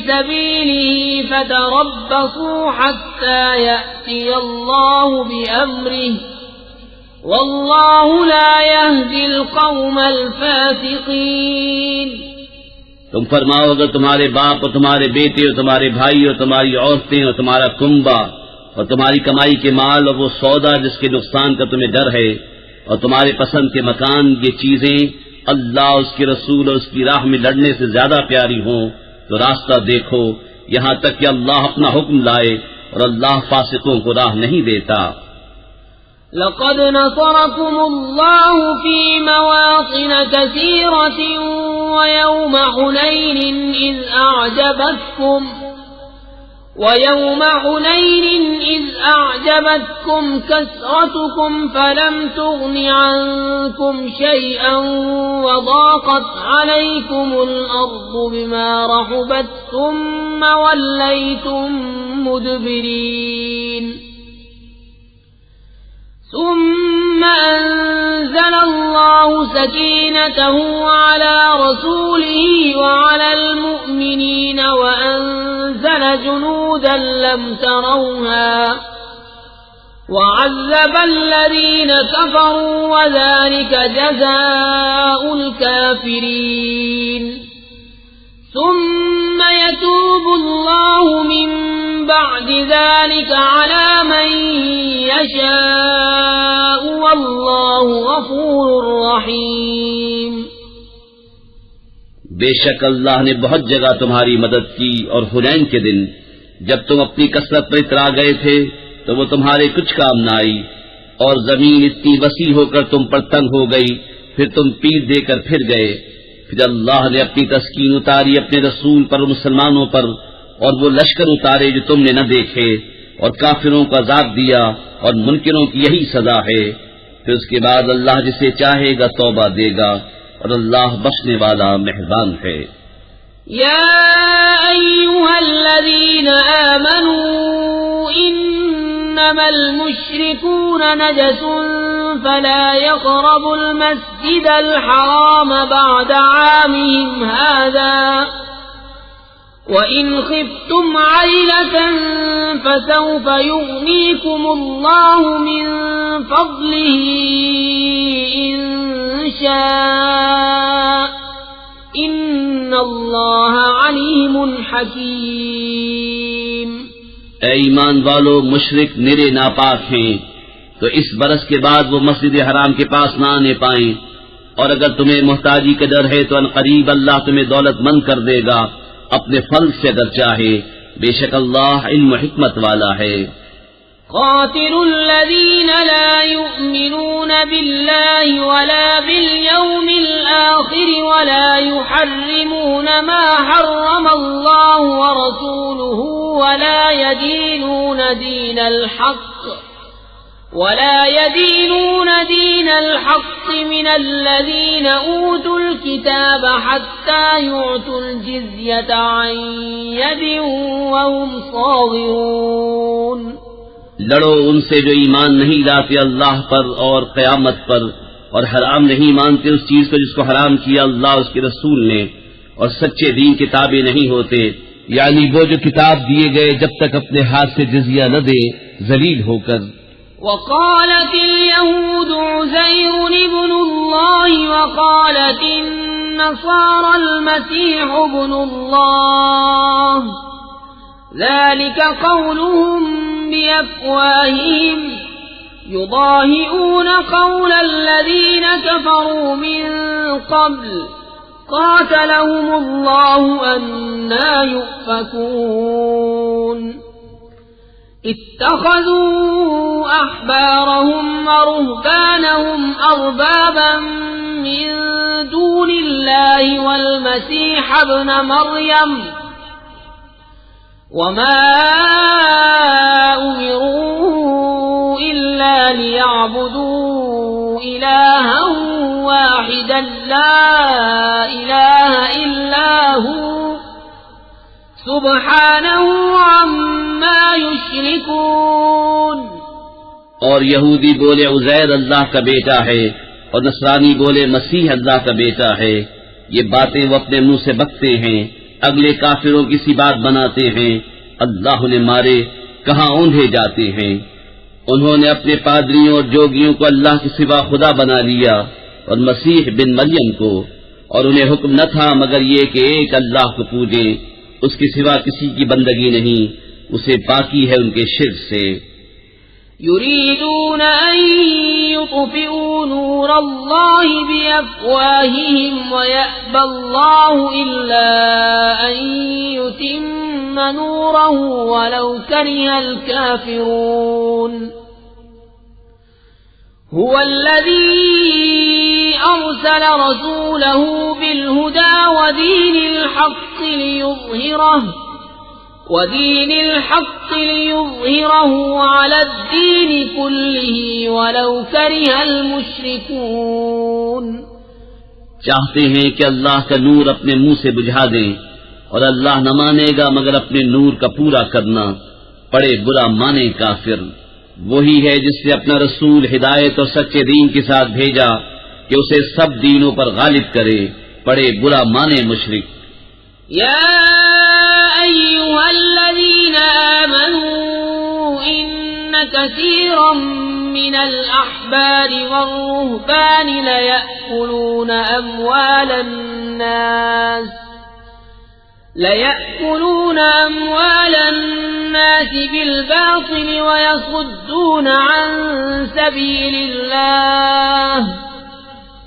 سبيله فتربصوا حتى يأتي الله بأمره والله لا يهدي القوم الفاسقين۔ تم فرماؤ، اگر تمہارے باپ اور تمہارے بیٹے اور تمہارے بھائی اور تمہاری عورتیں اور تمہارا کنبہ اور تمہاری کمائی کے مال اور وہ سودا جس کے نقصان کا تمہیں ڈر ہے اور تمہارے پسند کے مکان، یہ چیزیں اللہ اس کے رسول اور اس کی راہ میں لڑنے سے زیادہ پیاری ہوں تو راستہ دیکھو یہاں تک کہ اللہ اپنا حکم لائے، اور اللہ فاسقوں کو راہ نہیں دیتا۔ لقد نصركم الله في مواطن كثيرة ويوم حنين إذ أعجبتكم كثرتكم فلم تغن عنكم شيئا وضاقت عليكم الأرض بما رحبت ثم وليتم مدبرين ثم أنزل الله سكينته على رسوله وعلى المؤمنين وأنزل جنودا لم تروها وعذب الذين كفروا وذلك جزاء الكافرين ثم يتوب الله من بعد ذلك على من يشاء والله غفور رحيم۔ بے شک اللہ نے بہت جگہ تمہاری مدد کی، اور حنین کے دن جب تم اپنی کثرت پر اترا گئے تھے تو وہ تمہارے کچھ کام نہ آئی، اور زمین اتنی وسیع ہو کر تم پر تنگ ہو گئی، پھر تم پیٹ دے کر پھر گئے، پھر اللہ نے اپنی تسکین اتاری اپنے رسول پر اور مسلمانوں پر، اور وہ لشکر اتارے جو تم نے نہ دیکھے، اور کافروں کو عذاب دیا، اور منکروں کی یہی سزا ہے۔ پھر اس کے بعد اللہ جسے چاہے گا توبہ دے گا، اور اللہ بخشنے والا مہربان ہے۔ يا أيها الذين آمنوا إنما المشركون نجس فلا يقربوا المسجد الحرام بعد عامهم هذا وإن خفتم عيلة فسوف يغنيكم الله من فضله إن شاء ان اللہ علیم حکیم۔ اے ایمان والو، مشرک نرے ناپاک ہیں تو اس برس کے بعد وہ مسجد حرام کے پاس نہ آنے پائیں، اور اگر تمہیں محتاجی کا ڈر ہے تو عنقریب اللہ تمہیں دولت مند کر دے گا اپنے فضل سے اگر چاہے، بے شک اللہ علم و حکمت والا ہے۔ قاتلوا الذين لا يؤمنون بالله ولا باليوم الآخر ولا يحرمون ما حرم الله ورسوله ولا يدينون دين الحق من الذين أوتوا الكتاب حتى يعطوا الجزية عن يد وهم صاغرون۔ لڑو ان سے جو ایمان نہیں لاتے اللہ پر اور قیامت پر، اور حرام نہیں مانتے اس چیز کو جس کو حرام کیا اللہ اس کے رسول نے، اور سچے دین کے تابع نہیں ہوتے، یعنی وہ جو کتاب دیے گئے جب تک اپنے ہاتھ سے جزیہ نہ دے ذلیل ہو کر۔ وقالت اليهود عزير ابن الله وقالت النصارى المسيح ابن الله ذلك قولهم بأفواههم يضاهئون قول الذين كفروا من قبل قاتلهم الله أنا يؤفكون اتخذوا أحبارهم ورهبانهم أربابا من دون الله والمسيح ابن مريم وما أمروا إلا ليعبدوا إلها واحدا لا إله إلا هو سبحانه عما يشركون۔ اور یہودی بولے عزیر اللہ کا بیٹا ہے، اور نصرانی بولے مسیح اللہ کا بیٹا ہے، یہ باتیں وہ اپنے منہ سے بکتے ہیں، اگلے کافروں کی سی بات بناتے ہیں، اللہ نے مارے کہاں اونڈے جاتے ہیں۔ انہوں نے اپنے پادریوں اور جوگیوں کو اللہ کے سوا خدا بنا لیا، اور مسیح بن مریم کو، اور انہیں حکم نہ تھا مگر یہ کہ ایک اللہ کو پوجیں، اس کے سوا کسی کی بندگی نہیں، اسے پاکی ہے ان کے شرک سے۔ يريدون أن يطفئوا نور الله بأفواههم ويأبى الله إلا أن يتم نوره ولو كره الكافرون۔ هو الذي أرسل رسوله بالهدى ودين الحق ليظهره على الدين كله ولو كره المشركون۔ چاہتے ہیں کہ اللہ کا نور اپنے منہ سے بجھا دیں، اور اللہ نہ مانے گا مگر اپنے نور کا پورا کرنا، پڑے برا مانے کافر۔ وہی ہے جس نے اپنا رسول ہدایت اور سچے دین کے ساتھ بھیجا کہ اسے سب دینوں پر غالب کرے، پڑے برا مانے مشرک۔ يا أيها الذين آمنوا إن كثيرا من الأحبار والرهبان ليأكلون أموال الناس بالباطل ويصدون عن سبيل الله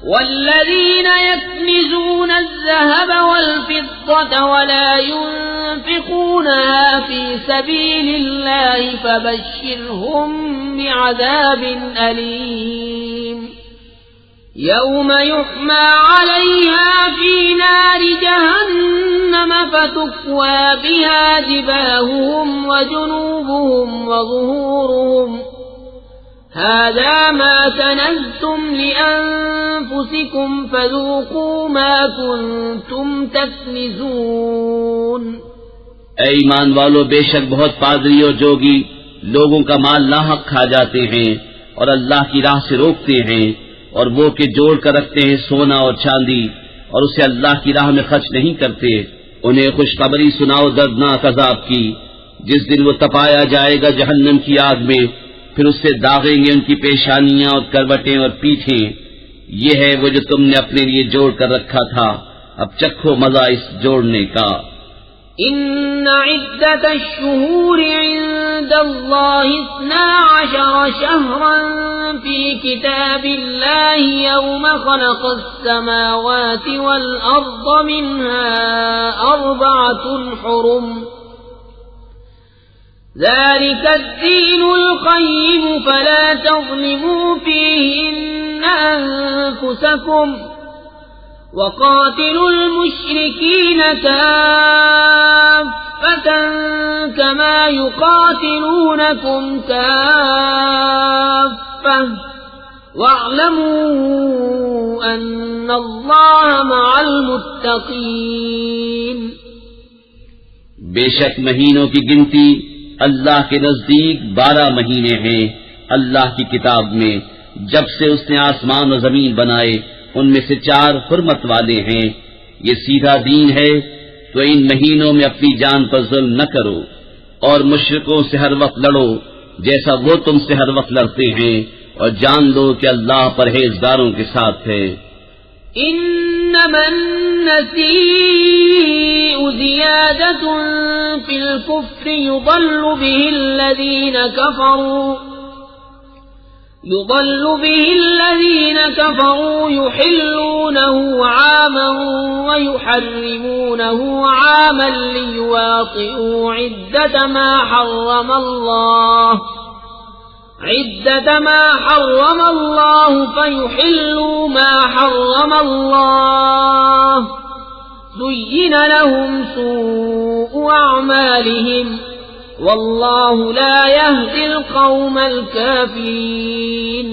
والذين يكنزون الذهب والفضة ولا ينفقونها في سبيل الله فبشرهم بعذاب أليم۔ يوم يحمى عليها في نار جهنم فتكوى بها جباههم وجنوبهم وظهورهم هذا ما كنزتم لأنفسكم فذوقوا ما كنتم تكنزون۔ اے ایمان والو، بے شک بہت پادری اور جوگی لوگوں کا مال ناحق کھا جاتے ہیں اور اللہ کی راہ سے روکتے ہیں، اور وہ کہ جوڑ کر رکھتے ہیں سونا اور چاندی اور اسے اللہ کی راہ میں خرچ نہیں کرتے، انہیں خوشخبری سناؤ دردناک عذاب کی، جس دن وہ تپایا جائے گا جہنم کی آگ میں، پھر اس سے داغیں گے ان کی پیشانیاں اور کروٹیں اور پیٹھیں، یہ ہے وہ جو تم نے اپنے لیے جوڑ کر رکھا تھا، اب چکھو مزہ اس جوڑنے کا۔ إن عدة الشهور عند الله 12 شهرا في كتاب الله يوم خلق السماوات والأرض منها 4 حرم ذلك الدين القيم فلا تظلموا فيهن أنفسكم وقاتلوا المشركين كافة كما يقاتلونكم كافة واعلموا أن الله مع المتقين۔ بے شک مہینوں کی گنتی اللہ کے نزدیک 12 مہینے ہیں اللہ کی کتاب میں، جب سے اس نے آسمان و زمین بنائے، ان میں سے 4 حرمت والے ہیں، یہ سیدھا دین ہے، تو ان مہینوں میں اپنی جان پر ظلم نہ کرو، اور مشرکوں سے ہر وقت لڑو جیسا وہ تم سے ہر وقت لڑتے ہیں، اور جان لو کہ اللہ پرہیزگاروں کے ساتھ ہے۔ انما النسيء زيادة في الكفر يضل به الذين كفروا يحلونه عاما ويحرمونه عاما ليواطئوا عدة ما حرم الله فيحلوا ما حرم الله زين لهم سوء أعمالهم واللہ لا يهدي القوم الكافرین۔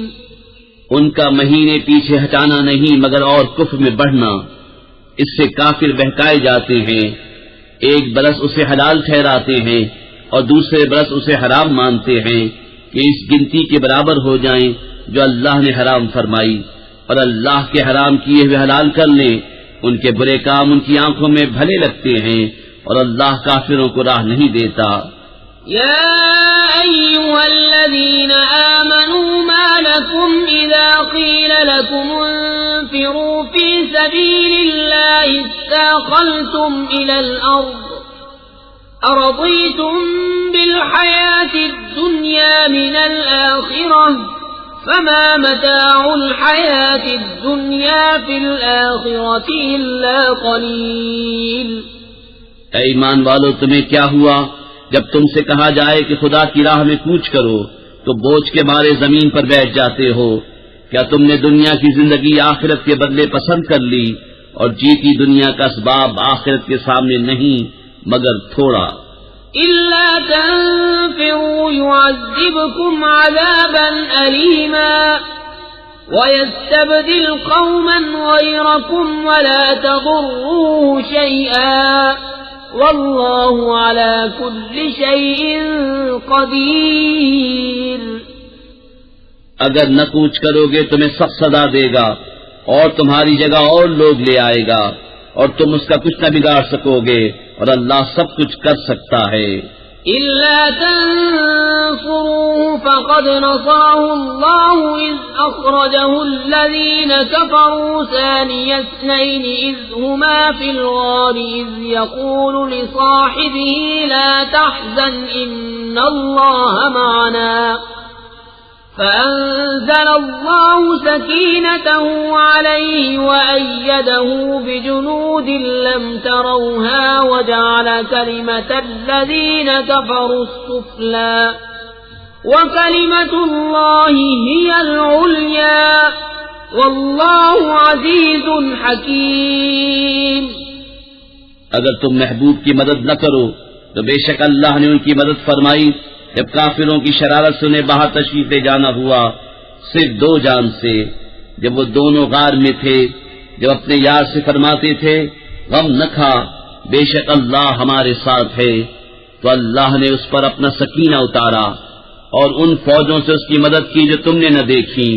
ان کا مہینے پیچھے ہٹانا نہیں مگر اور کفر میں بڑھنا، اس سے کافر بہکائے جاتے ہیں، ایک برس اسے حلال ٹھہراتے ہیں اور دوسرے برس اسے حرام مانتے ہیں کہ اس گنتی کے برابر ہو جائیں جو اللہ نے حرام فرمائی، اور اللہ کے حرام کیے ہوئے حلال کر لیں، ان کے برے کام ان کی آنکھوں میں بھلے لگتے ہیں اور اللہ کافروں کو راہ نہیں دیتا۔ يا أيها الذين آمنوا ما لكم إذا قيل لكم انفروا في سبيل الله استاقلتم إلى الأرض أرضيتم بالحياة الدنيا من الآخرة فما متاع الحياة الدنيا في الآخرة إلا قليل۔ اے ایمان والو، تمہیں کیا ہوا جب تم سے کہا جائے کہ خدا کی راہ میں کوچ کرو تو بوجھ کے مارے زمین پر بیٹھ جاتے ہو؟ کیا تم نے دنیا کی زندگی آخرت کے بدلے پسند کر لی، اور جیتی دنیا کا اسباب آخرت کے سامنے نہیں مگر تھوڑا۔ إلا تنفروا يعذبكم عذابا أليما ويستبدل قوما غيركم ولا تضروه شيئا واللہ علی کل شیء قدیر۔ اگر نہ کوچ کرو گے تمہیں سخت سزا دے گا اور تمہاری جگہ اور لوگ لے آئے گا، اور تم اس کا کچھ نہ بگاڑ سکو گے، اور اللہ سب کچھ کر سکتا ہے۔ إلا تنصروه فقد نصره الله إذ أخرجه الذين كفروا ثاني اثنين إذ هما في الغار إذ يقول لصاحبه لا تحزن إن الله معنا فأنزل الله سكينته عليه وأيده بجنود لم تروها وجعل كلمة الذين كفروا السفلى وكلمة الله هي العليا واللہ عزیز حکیم. اگر تم محبوب کی مدد نہ کرو تو بے شک اللہ نے ان کی مدد فرمائی جب کافروں کی شرارت سے انہیں باہر تشریف لے جانا ہوا صرف 2 جان سے، جب وہ دونوں غار میں تھے، جب اپنے یار سے فرماتے تھے غم نہ کھا، بے شک اللہ ہمارے ساتھ ہے، تو اللہ نے اس پر اپنا سکینہ اتارا اور ان فوجوں سے اس کی مدد کی جو تم نے نہ دیکھی،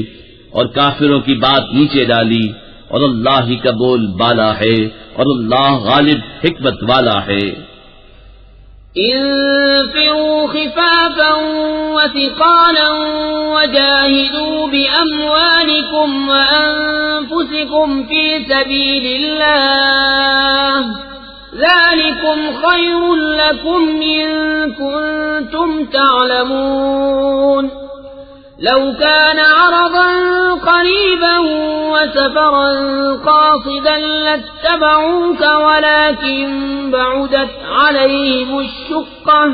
اور کافروں کی بات نیچے ڈالی، اور اللہ ہی کا بول بالا ہے اور اللہ غالب حکمت والا ہے. انفروا خفافا وثقالا وجاهدوا بأموالكم وأنفسكم في سبيل الله ذلكم خير لكم إن كنتم تعلمون. لو كان عرضا قريبا وسفرا قاصدا لاتبعوك ولكن بعدت عليهم الشقة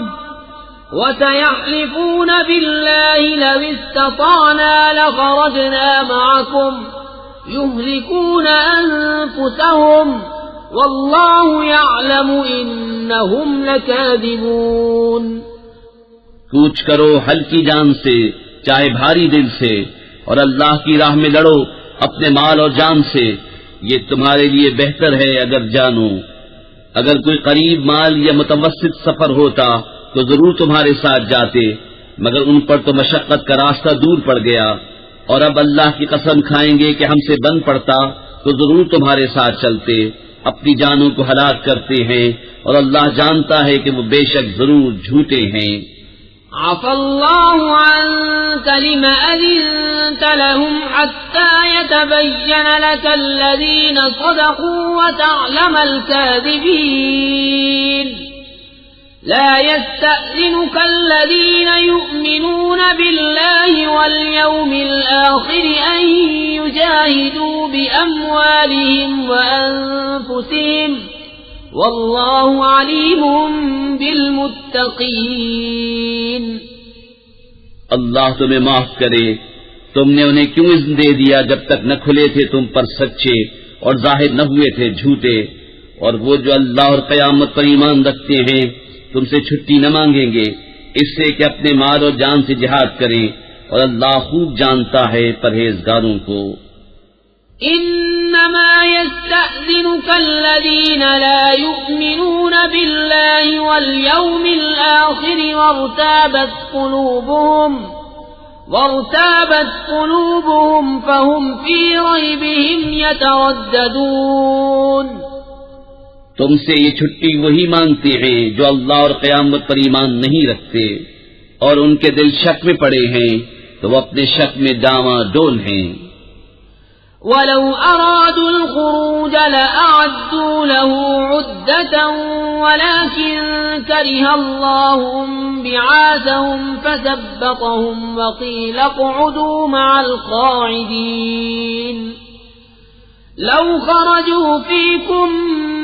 وسيحلفون بالله لو استطعنا لخرجنا معكم يهلكون أنفسهم والله يعلم إنهم لكاذبون. کوچ کرو ہلکی جان سے چاہے بھاری دل سے، اور اللہ کی راہ میں لڑو اپنے مال اور جان سے، یہ تمہارے لیے بہتر ہے اگر جانو. اگر کوئی قریب مال یا متوسط سفر ہوتا تو ضرور تمہارے ساتھ جاتے، مگر ان پر تو مشقت کا راستہ دور پڑ گیا، اور اب اللہ کی قسم کھائیں گے کہ ہم سے بن پڑتا تو ضرور تمہارے ساتھ چلتے، اپنی جانوں کو ہلاک کرتے ہیں اور اللہ جانتا ہے کہ وہ بے شک ضرور جھوٹے ہیں. عفى الله عنك لم أذنت لهم حتى يتبين لك الذين صدقوا وتعلم الكاذبين. لا يستأذنك الذين يؤمنون بالله واليوم الآخر أن يجاهدوا بأموالهم وأنفسهم واللہ علیم بالمتقین. اللہ تمہیں معاف کرے، تم نے انہیں کیوں اذن دے دیا جب تک نہ کھلے تھے تم پر سچے اور ظاہر نہ ہوئے تھے جھوٹے، اور وہ جو اللہ اور قیامت پر ایمان رکھتے ہیں تم سے چھٹی نہ مانگیں گے اس سے کہ اپنے مال اور جان سے جہاد کریں، اور اللہ خوب جانتا ہے پرہیزگاروں کو. انما يستأذنك الذين لا يؤمنون بالله واليوم الآخر وارتابت قلوبهم فهم في ريبهم يترددون. تم سے یہ چھٹی وہی مانگتے ہیں جو اللہ اور قیامت پر ایمان نہیں رکھتے، اور ان کے دل شک میں پڑے ہیں تو وہ اپنے شک میں ڈاواں ڈول ہیں. ولو أرادوا الخروج لأعدوا له عدة ولكن كره الله بعاثهم فثبطهم وقيل اقعدوا مع القاعدين. لو خرجوا فيكم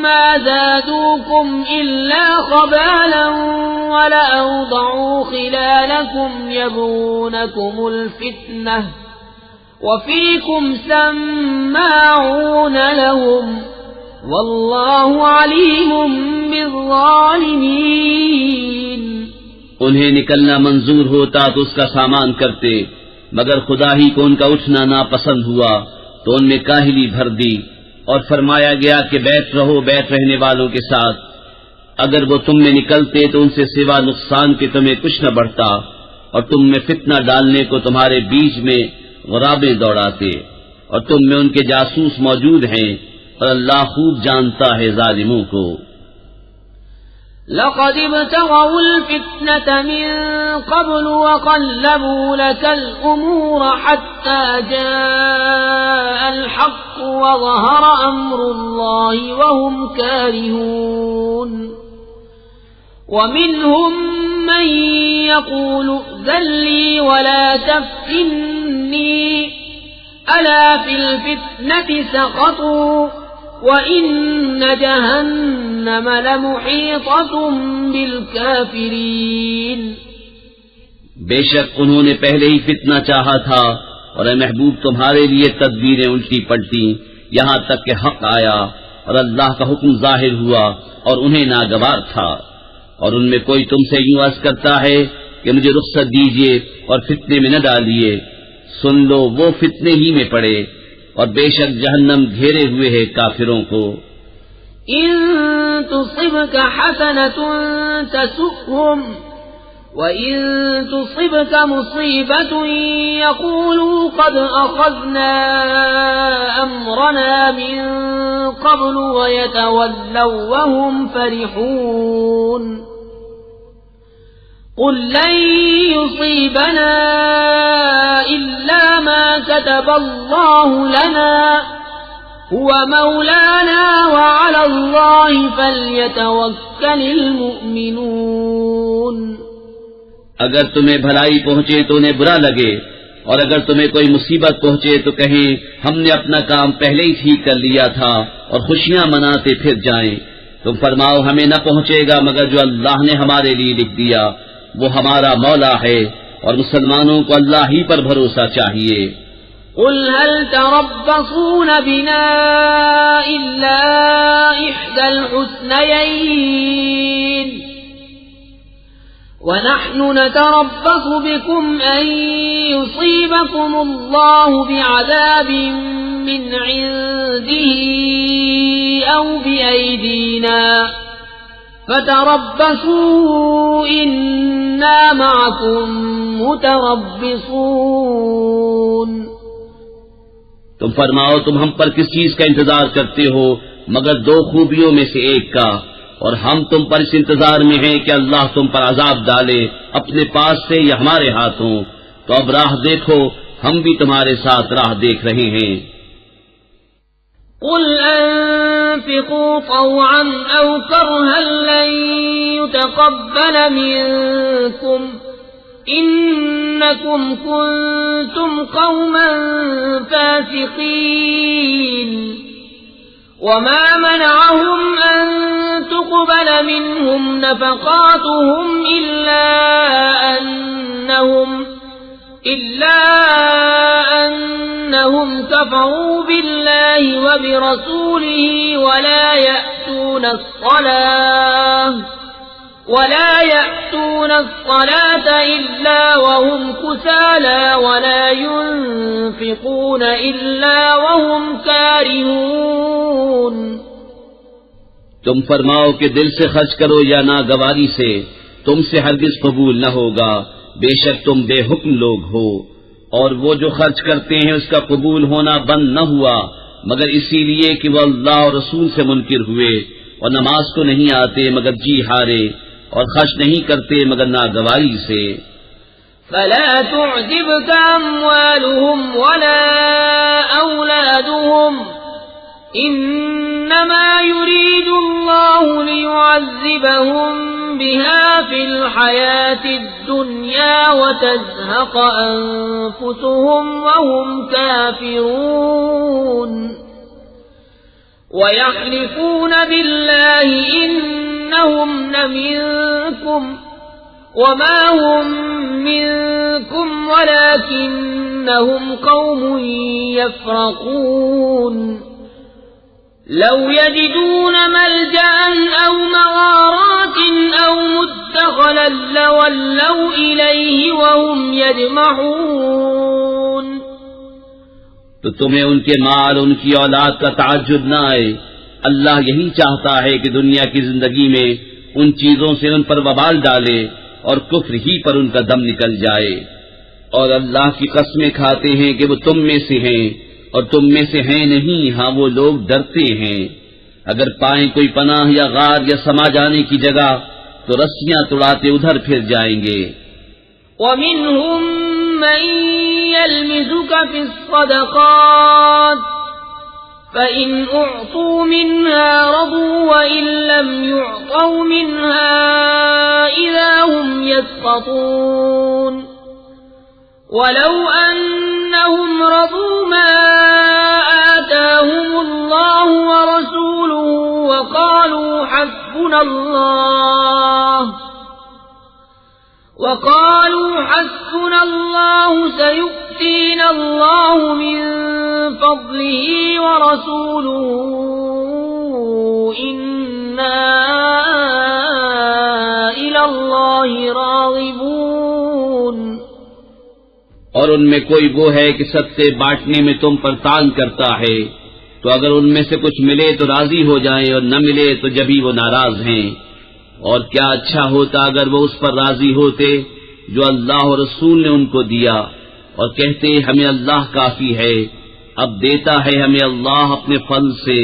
ما زادوكم إلا خبالا ولأوضعوا خلالكم يبغونكم الفتنة وفيكم سماعون لهم والله عليم بالظالمين. انہیں نکلنا منظور ہوتا تو اس کا سامان کرتے، مگر خدا ہی کو ان کا اٹھنا ناپسند ہوا تو ان میں کاہلی بھر دی، اور فرمایا گیا کہ بیٹھ رہو بیٹھ رہنے والوں کے ساتھ. اگر وہ تم میں نکلتے تو ان سے سوا نقصان کے تمہیں کچھ نہ بڑھتا، اور تم میں فتنہ ڈالنے کو تمہارے بیچ میں غرابیں دوڑاتے، اور تم میں ان کے جاسوس موجود ہیں، اور اللہ خوب جانتا ہے ظالموں کو. لقد ابتغوا الفتنة من قبل وقلبوا لك الأمور حتى جاء الحق وظهر أمر الله وهم كارهون. ومنهم من يقول ائذن لي ولا تفتني ألا في الفتنة سقطوا وَإِنَّ جَهَنَّمَ لَمُحِيطَةٌ بِالْكَافِرِينَ. بے شک انہوں نے پہلے ہی فتنہ چاہا تھا، اور اے محبوب تمہارے لیے تدبیریں الٹی پلٹی یہاں تک کہ حق آیا اور اللہ کا حکم ظاہر ہوا اور انہیں ناگوار تھا۔ اور ان میں کوئی تم سے یوں عرض کرتا ہے کہ مجھے رخصت دیجیے اور فتنے میں نہ ڈالیے، سن لو وہ فتنے ہی میں پڑے، اور بے شک جہنم گھیرے ہوئے ہے کافروں کو۔ إن تصبك حسنة تسؤهم وإن تصبك مصيبة يقولوا قد أخذنا أمرنا من قبل ويتولوا وهم فرحون قل لن يصيبنا إلا ما كتب الله لنا هو مولانا وعلى الله فليتوكل المؤمنون۔ اگر تمہیں بھلائی پہنچے تو انہیں برا لگے، اور اگر تمہیں کوئی مصیبت پہنچے تو کہیں ہم نے اپنا کام پہلے ہی ٹھیک کر لیا تھا، اور خوشیاں مناتے پھر جائیں۔ تم فرماؤ ہمیں نہ پہنچے گا مگر جو اللہ نے ہمارے لیے لکھ دیا، وہ ہمارا مولا ہے، اور مسلمانوں کو اللہ ہی پر بھروسہ چاہیے۔ قل هل تربصون بنا إلا إحدى الحسنيين ونحن نتربص بكم أن يصيبكم الله بعذاب من عنده أو بأيدينا فتربصوا إنا معكم متربصون۔ تم فرماؤ تم ہم پر کس چیز کا انتظار کرتے ہو مگر دو خوبیوں میں سے ایک کا، اور ہم تم پر اس انتظار میں ہیں کہ اللہ تم پر عذاب ڈالے اپنے پاس سے یا ہمارے ہاتھوں، تو اب راہ دیکھو ہم بھی تمہارے ساتھ راہ دیکھ رہے ہیں۔ قل انفقوا طوعا او كرها لن يتقبل منكم إنكم كنتم قوما فاسقين وما منعهم أن تقبل منهم نفقاتهم إلا أنهم كفروا بالله وبرسوله ولا يأتون الصلاة إلا وهم كسالى ولا ينفقون إلا وهم كارهون۔ تم فرماؤ کہ دل سے خرچ کرو یا ناگواری سے، تم سے ہرگز قبول نہ ہوگا، بے شک تم بے حکم لوگ ہو، اور وہ جو خرچ کرتے ہیں اس کا قبول ہونا بند نہ ہوا مگر اسی لیے کہ وہ اللہ اور رسول سے منکر ہوئے، اور نماز کو نہیں آتے مگر جی ہارے، اور خرچ نہیں کرتے مگر ناگواری سے۔ فلا تعجبك أموالهم ولا أولادهم إنما يريد الله ليعذبهم بها في الحياة الدنيا وتزهق أنفسهم وهم كافرون ويحلفون بالله إنهم لمنكم وما هم منكم ولكنهم قوم يفرقون لو يجدون ملجأ أو مغارات أو مدخلا لولوا إليه وهم يجمعون۔ تو تمہیں ان کے مال ان کی اولاد کا تعجب نہ آئے، اللہ یہی چاہتا ہے کہ دنیا کی زندگی میں ان چیزوں سے ان پر وبال ڈالے اور کفر ہی پر ان کا دم نکل جائے، اور اللہ کی قسمیں کھاتے ہیں کہ وہ تم میں سے ہیں اور تم میں سے ہیں نہیں، ہاں وہ لوگ ڈرتے ہیں، اگر پائیں کوئی پناہ یا غار یا سما جانے کی جگہ تو رسیاں توڑاتے ادھر پھر جائیں گے۔ وَمِنْهُمْ مَنْ يَلْمِزُكَ فِي الصَّدَقَاتِ فَإِنْ أُعْطُوا مِنْهَا رَضُوا وَإِنْ لَمْ يُعْطَوْا مِنْهَا إِذَا هُمْ يَسْخَطُونَ وَلَوْ أَنَّهُمْ رَضُوا مَا آتَاهُمُ اللَّهُ وَرَسُولُهُ وَقَالُوا حَسْبُنَا اللَّهُ سَيُؤْتِينَا يؤتينا الله من فضله ورسوله إنا إلى الله راغبون. اور ان میں کوئی وہ ہے کہ صدقے بانٹنے میں تم پر تان کرتا ہے، تو اگر ان میں سے کچھ ملے تو راضی ہو جائیں اور نہ ملے تو جبھی وہ ناراض ہیں. اور کیا اچھا ہوتا اگر وہ اس پر راضی ہوتے جو اللہ اور رسول نے ان کو دیا، اور کہتے ہمیں اللہ کافی ہے. اب دیتا ہے ہمیں اللہ اپنے فضل سے،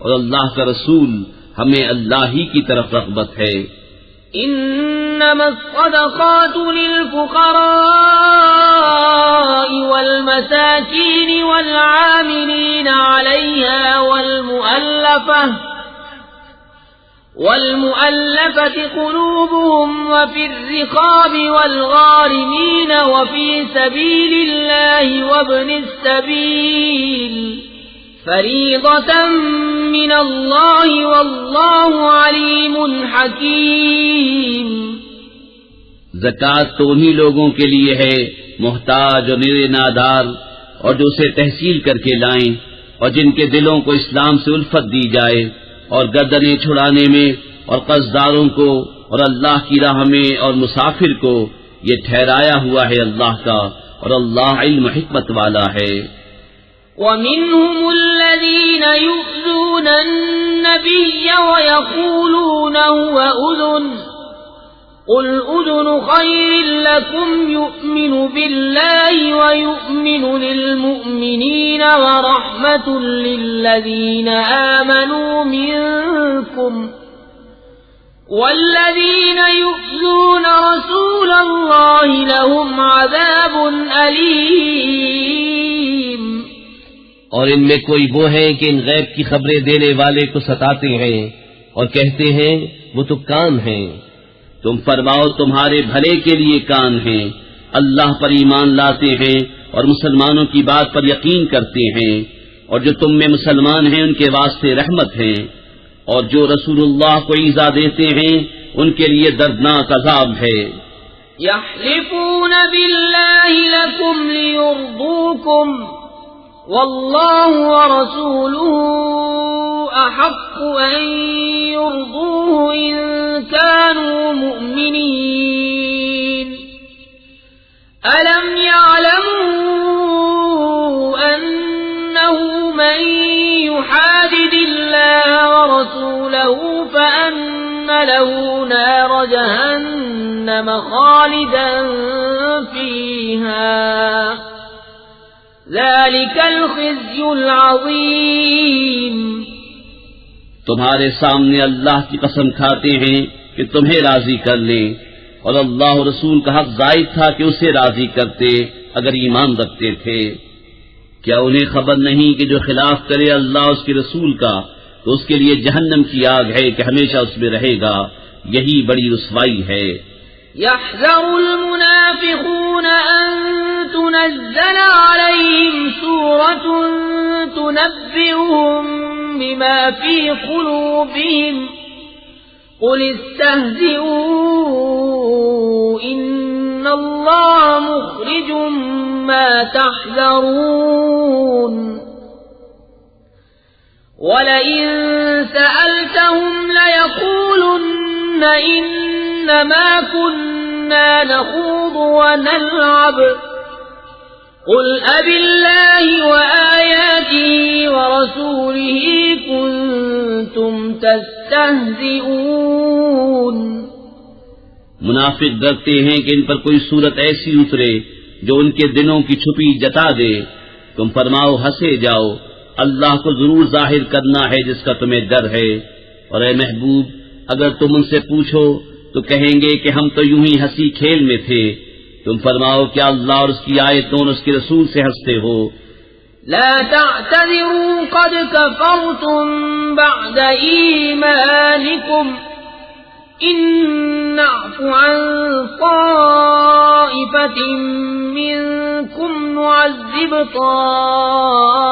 اور اللہ کا رسول ہمیں اللہ ہی کی طرف رغبت ہے. إنما الصدقات للفقراء والمساكين والعاملين عليها والمؤلفة قلوبهم وفي الرقاب والغارمين وفي سبيل الله وابن السبيل فریضۃ من اللہ واللہ علیم حکیم. زکوٰۃ تو انہی لوگوں کے لیے ہے محتاج اور نرے نادار، اور جو اسے تحصیل کر کے لائیں، اور جن کے دلوں کو اسلام سے الفت دی جائے، اور گردنیں چھڑانے میں، اور قرضداروں کو، اور اللہ کی راہ میں، اور مسافر کو. یہ ٹھہرایا ہوا ہے اللہ کا، اور اللہ علم حکمت والا ہے. وَمِنْهُمُ الَّذِينَ يُؤْذُونَ النَّبِيَّ وَيَقُولُونَ هُوَ أُذُنٌ قُلْ أُذُنُ خَيْرٍ لَكُمْ يُؤْمِنُ بِاللَّهِ وَيُؤْمِنُ لِلْمُؤْمِنِينَ وَرَحْمَةٌ لِلَّذِينَ آمَنُوا مِنكُمْ وَالَّذِينَ يُؤْذُونَ رَسُولَ اللَّهِ لَهُمْ عَذَابٌ أَلِيمٌ. اور ان میں کوئی وہ ہے کہ ان غیب کی خبریں دینے والے کو ستاتے ہیں اور کہتے ہیں وہ تو کان ہیں. تم فرماؤ تمہارے بھلے کے لیے کان ہیں، اللہ پر ایمان لاتے ہیں اور مسلمانوں کی بات پر یقین کرتے ہیں، اور جو تم میں مسلمان ہیں ان کے واسطے رحمت ہیں، اور جو رسول اللہ کو ایذا دیتے ہیں ان کے لیے دردناک عذاب ہے. یحلفون باللہ لکم لیرضوکم واللہ ورسولہ احق ان يرضوه ان كانوا مؤمنین. الم يعلموا انه من يحادد الله ورسوله فان له نار جهنم خالدا فيها ذلك الخزي العظيم. تمہارے سامنے اللہ کی قسم کھاتے ہیں کہ تمہیں راضی کر لیں، اور اللہ و رسول کا حق زائد تھا کہ اسے راضی کرتے اگر ایمان رکھتے تھے. کیا انہیں خبر نہیں کہ جو خلاف کرے اللہ اس کے رسول کا تو اس کے لیے جہنم کی آگ ہے کہ ہمیشہ اس میں رہے گا، یہی بڑی رسوائی ہے. يحذر المنافقون أن تنزل عليهم سورة تنبئهم بما في قلوبهم قل استهزئوا إن الله مخرج ما تحذرون. ولئن سألتهم ليقولن إنما كنا نخوض ونلعب قل أبالله وآياته ورسوله كنتم تستهزئون. منافق ڈرتے ہیں کہ ان پر کوئی صورت ایسی اترے جو ان کے دلوں کی چھپی جتا دے. تم فرماؤ ہنسے جاؤ، اللہ کو ضرور ظاہر کرنا ہے جس کا تمہیں ڈر ہے. اور اے محبوب اگر تم ان سے پوچھو تو کہیں گے کہ ہم تو یوں ہی ہنسی کھیل میں تھے. تم فرماؤ کیا اللہ اور اس کی آیتوں اور اس کے رسول سے ہنستے ہو؟ لا تعتذروا قد كفرتم بعد ایمانکم ان نعف عن طائفة منكم نعذب طائفة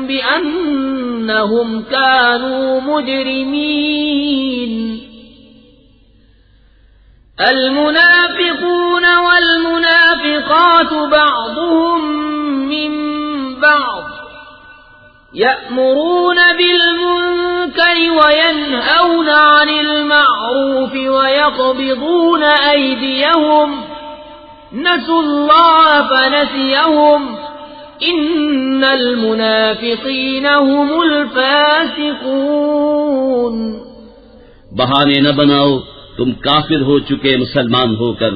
بأنهم كانوا مجرمين. المنافقون والمنافقات بعضهم من بعض يأمرون بالمنكر وينهون عن المعروف ويقبضون أيديهم نسوا الله فنسيهم إن المنافقين هم الفاسقون. بہانے نہ بناؤ، تم کافر ہو چکے مسلمان ہو کر.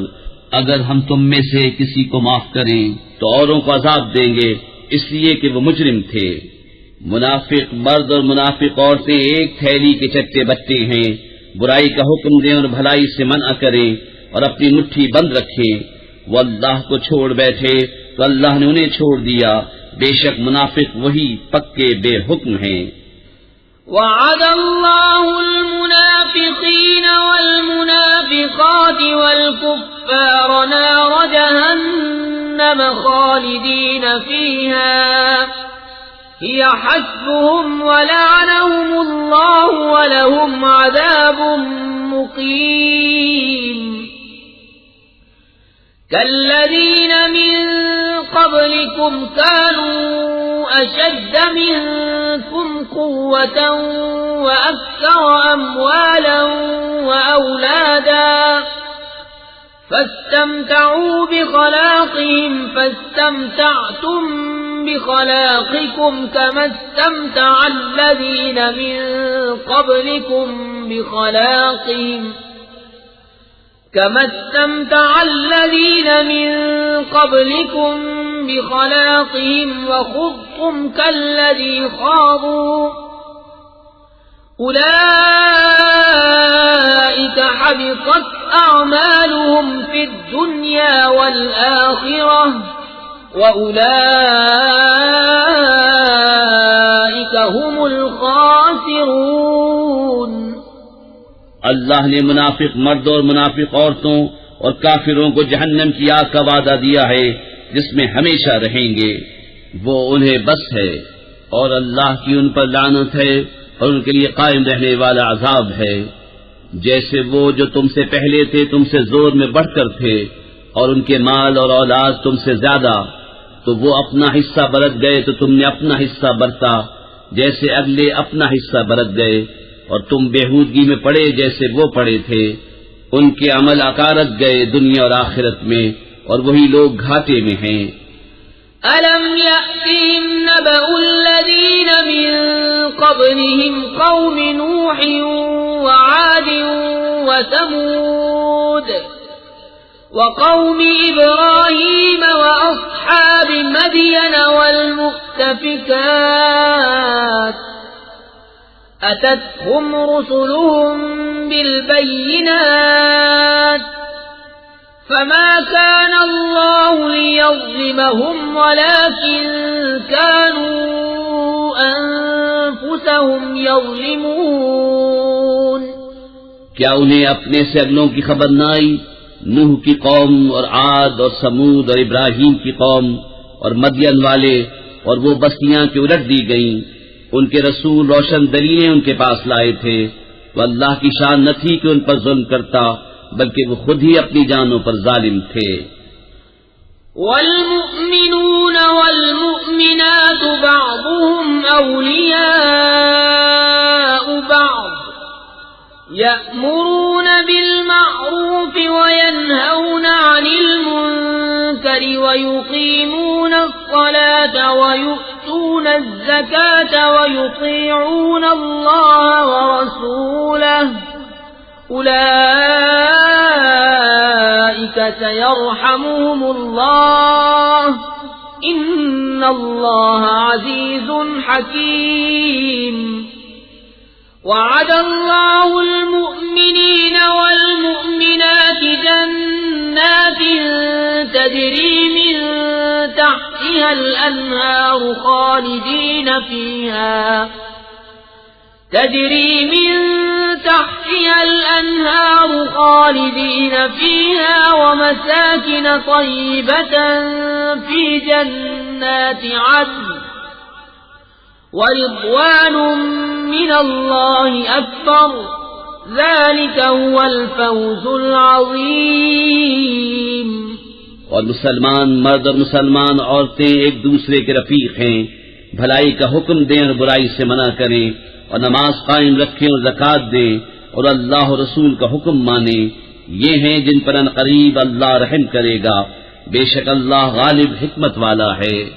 اگر ہم تم میں سے کسی کو معاف کریں تو اوروں کو عذاب دیں گے اس لیے کہ وہ مجرم تھے. منافق مرد اور منافق عورتیں ایک تھیلی کے چٹے بٹے ہیں. برائی کا حکم دیں اور بھلائی سے منع کریں اور اپنی مٹھی بند رکھیں. وہ اللہ کو چھوڑ بیٹھے تو اللہ نے انہیں چھوڑ دیا. بے شک منافق وہی پکے بے حکم ہیں. وعد الله المنافقين والمنافقات والكفار نار جهنم خالدين فيها هي حسبهم ولعنهم الله ولهم عذاب مقيم. كالذين من قبلكم كانوا أشد منكم قوة وأكثر أموالا وأولادا فاستمتعوا بخلاقهم فاستمتعتم بخلاقكم كما استمتع الذين من قبلكم بخلاقهم وخضتم كالذي خاضوا أولئك حبطت أعمالهم في الدنيا والآخرة وأولئك هم الخاسرون. اللہ نے منافق مرد اور منافق عورتوں اور کافروں کو جہنم کی آگ کا وعدہ دیا ہے جس میں ہمیشہ رہیں گے. وہ انہیں بس ہے اور اللہ کی ان پر لعنت ہے اور ان کے لیے قائم رہنے والا عذاب ہے. جیسے وہ جو تم سے پہلے تھے تم سے زور میں بڑھ کر تھے اور ان کے مال اور اولاد تم سے زیادہ، تو وہ اپنا حصہ برت گئے تو تم نے اپنا حصہ برتا جیسے اگلے اپنا حصہ برت گئے، اور تم بےہودگی میں پڑے جیسے وہ پڑے تھے. ان کے عمل اکارت گئے دنیا اور آخرت میں، اور وہی لوگ گھاٹے میں ہیں. أَلَمْ يَأْتِهِمْ نَبَأُ الَّذِينَ مِنْ قَبْلِهِمْ قَوْمِ نُوحٍ وَعَادٍ وَثَمُودَ وَقَوْمِ إِبْرَاهِيمَ وَأَصْحَابِ مَدْيَنَ وَالْمُؤْتَفِكَاتِ أَتَتْهُمْ رُسُلُهُم بِالْبَيِّنَاتِ فما كان الله ليظلمهم ولكن كانوا أنفسهم يظلمون. کیا انہیں اپنے سے اگلوں کی خبر نہ آئی؟ نوح کی قوم اور عاد اور سمود اور ابراہیم کی قوم اور مدین والے اور وہ بستیاں کی الٹ دی گئیں. ان کے رسول روشن دلیلیں ان کے پاس لائے تھے. تو اللہ کی شان نہ تھی کہ ان پر ظلم کرتا، بلکہ وہ خود ہی اپنی جانوں پر ظالم تھے. والمؤمنون والمؤمنات بعضهم أولياء بعض يأمرون بالمعروف وينهون عن المنكر ويقيمون الصلاة ويؤتون الزكاة ويطيعون الله ورسوله أولئك سيرحمهم الله إن الله عزيز حكيم. وعد الله المؤمنين والمؤمنات جنات تجري من تحتها الأنهار خالدين فيها ومساكن طيبة في جنات عدن ورضوان من الله أكبر ذلك هو الفوز العظيم۔ اور مسلمان مرد اور مسلمان عورتیں ایک دوسرے کے رفیق ہیں، بھلائی کا حکم دیں اور برائی سے منع کریں، اور نماز قائم رکھیں اور زکوٰۃ دیں، اور اللہ اور رسول کا حکم مانیں، یہ ہیں جن پر عنقریب اللہ رحم کرے گا، بے شک اللہ غالب حکمت والا ہے۔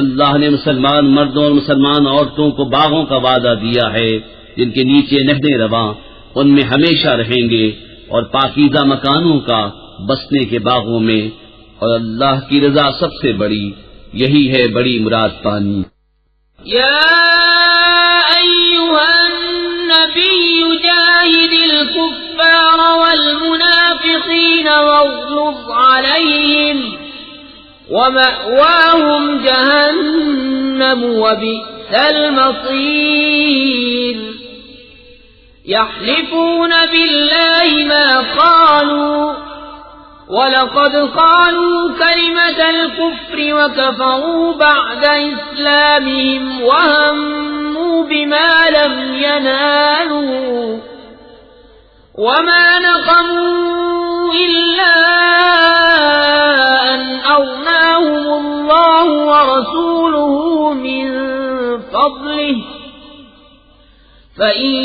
اللہ نے مسلمان مردوں اور مسلمان عورتوں کو باغوں کا وعدہ دیا ہے جن کے نیچے نہریں رواں، ان میں ہمیشہ رہیں گے، اور پاکیزہ مکانوں کا بسنے کے باغوں میں، اور اللہ کی رضا سب سے بڑی، یہی ہے بڑی مراد پانی۔ يا أيها النبي جاهد الكفار والمنافقين واغلظ عليهم ومأواهم جهنم وبئس المصير۔ يحلفون بالله ما قالوا وَلَقَدْ قَالُوا كَلِمَةَ الْكُفْرِ وَكَفَرُوا بَعْدَ إِسْلَامِهِمْ وَهَمُّوا بِمَا لَمْ يَنَالُوا وَمَا نَقَمُوا إِلَّا أَنْ أَغْنَاهُمُ اللَّهُ وَرَسُولُهُ مِنْ فَضْلِهِ فَإِنْ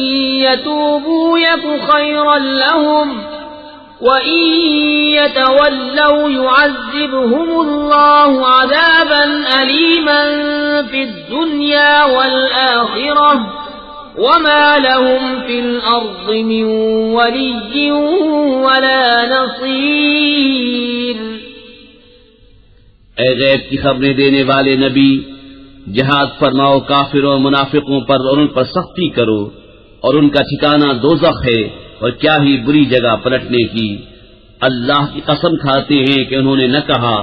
يَتُوبُوا يَكُ خَيْرًا لَهُمْ وَإِن يَتَوَلَّوْا يُعَذِّبْهُمُ اللَّهُ عَذَابًا أَلِيمًا فِي الدُّنْيَا وَالْآخِرَةِ وَمَا لَهُمْ فِي الْأَرْضِ مِنْ وَلِيٍّ وَلَا نَصِيرٍ۔ اے غیب کی خبریں دینے والے نبی، جہاد فرماؤ کافروں اور منافقوں پر اور ان پر سختی کرو، اور ان کا ٹھکانہ دوزخ ہے، اور کیا ہی بری جگہ پلٹنے کی۔ اللہ کی قسم کھاتے ہیں کہ انہوں نے نہ کہا،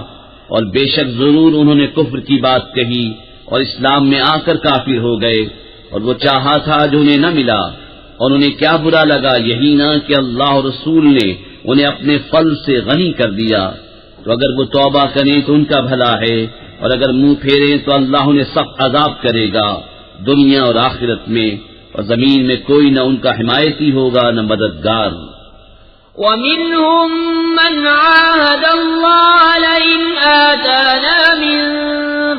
اور بے شک ضرور انہوں نے کفر کی بات کہی اور اسلام میں آ کر کافر ہو گئے، اور وہ چاہا تھا جو انہیں نہ ملا، اور انہیں کیا برا لگا یہی نہ کہ اللہ اور رسول نے انہیں اپنے فضل سے غنی کر دیا۔ تو اگر وہ توبہ کریں تو ان کا بھلا ہے، اور اگر منہ پھیریں تو اللہ انہیں سخت عذاب کرے گا دنیا اور آخرت میں، اور زمین میں کوئی نہ ان کا حمایتی ہوگا نہ مددگار۔ وَمِنْهُمْ مَنْ عَاهَدَ اللَّهَ لَئِنْ آتَانَا مِنْ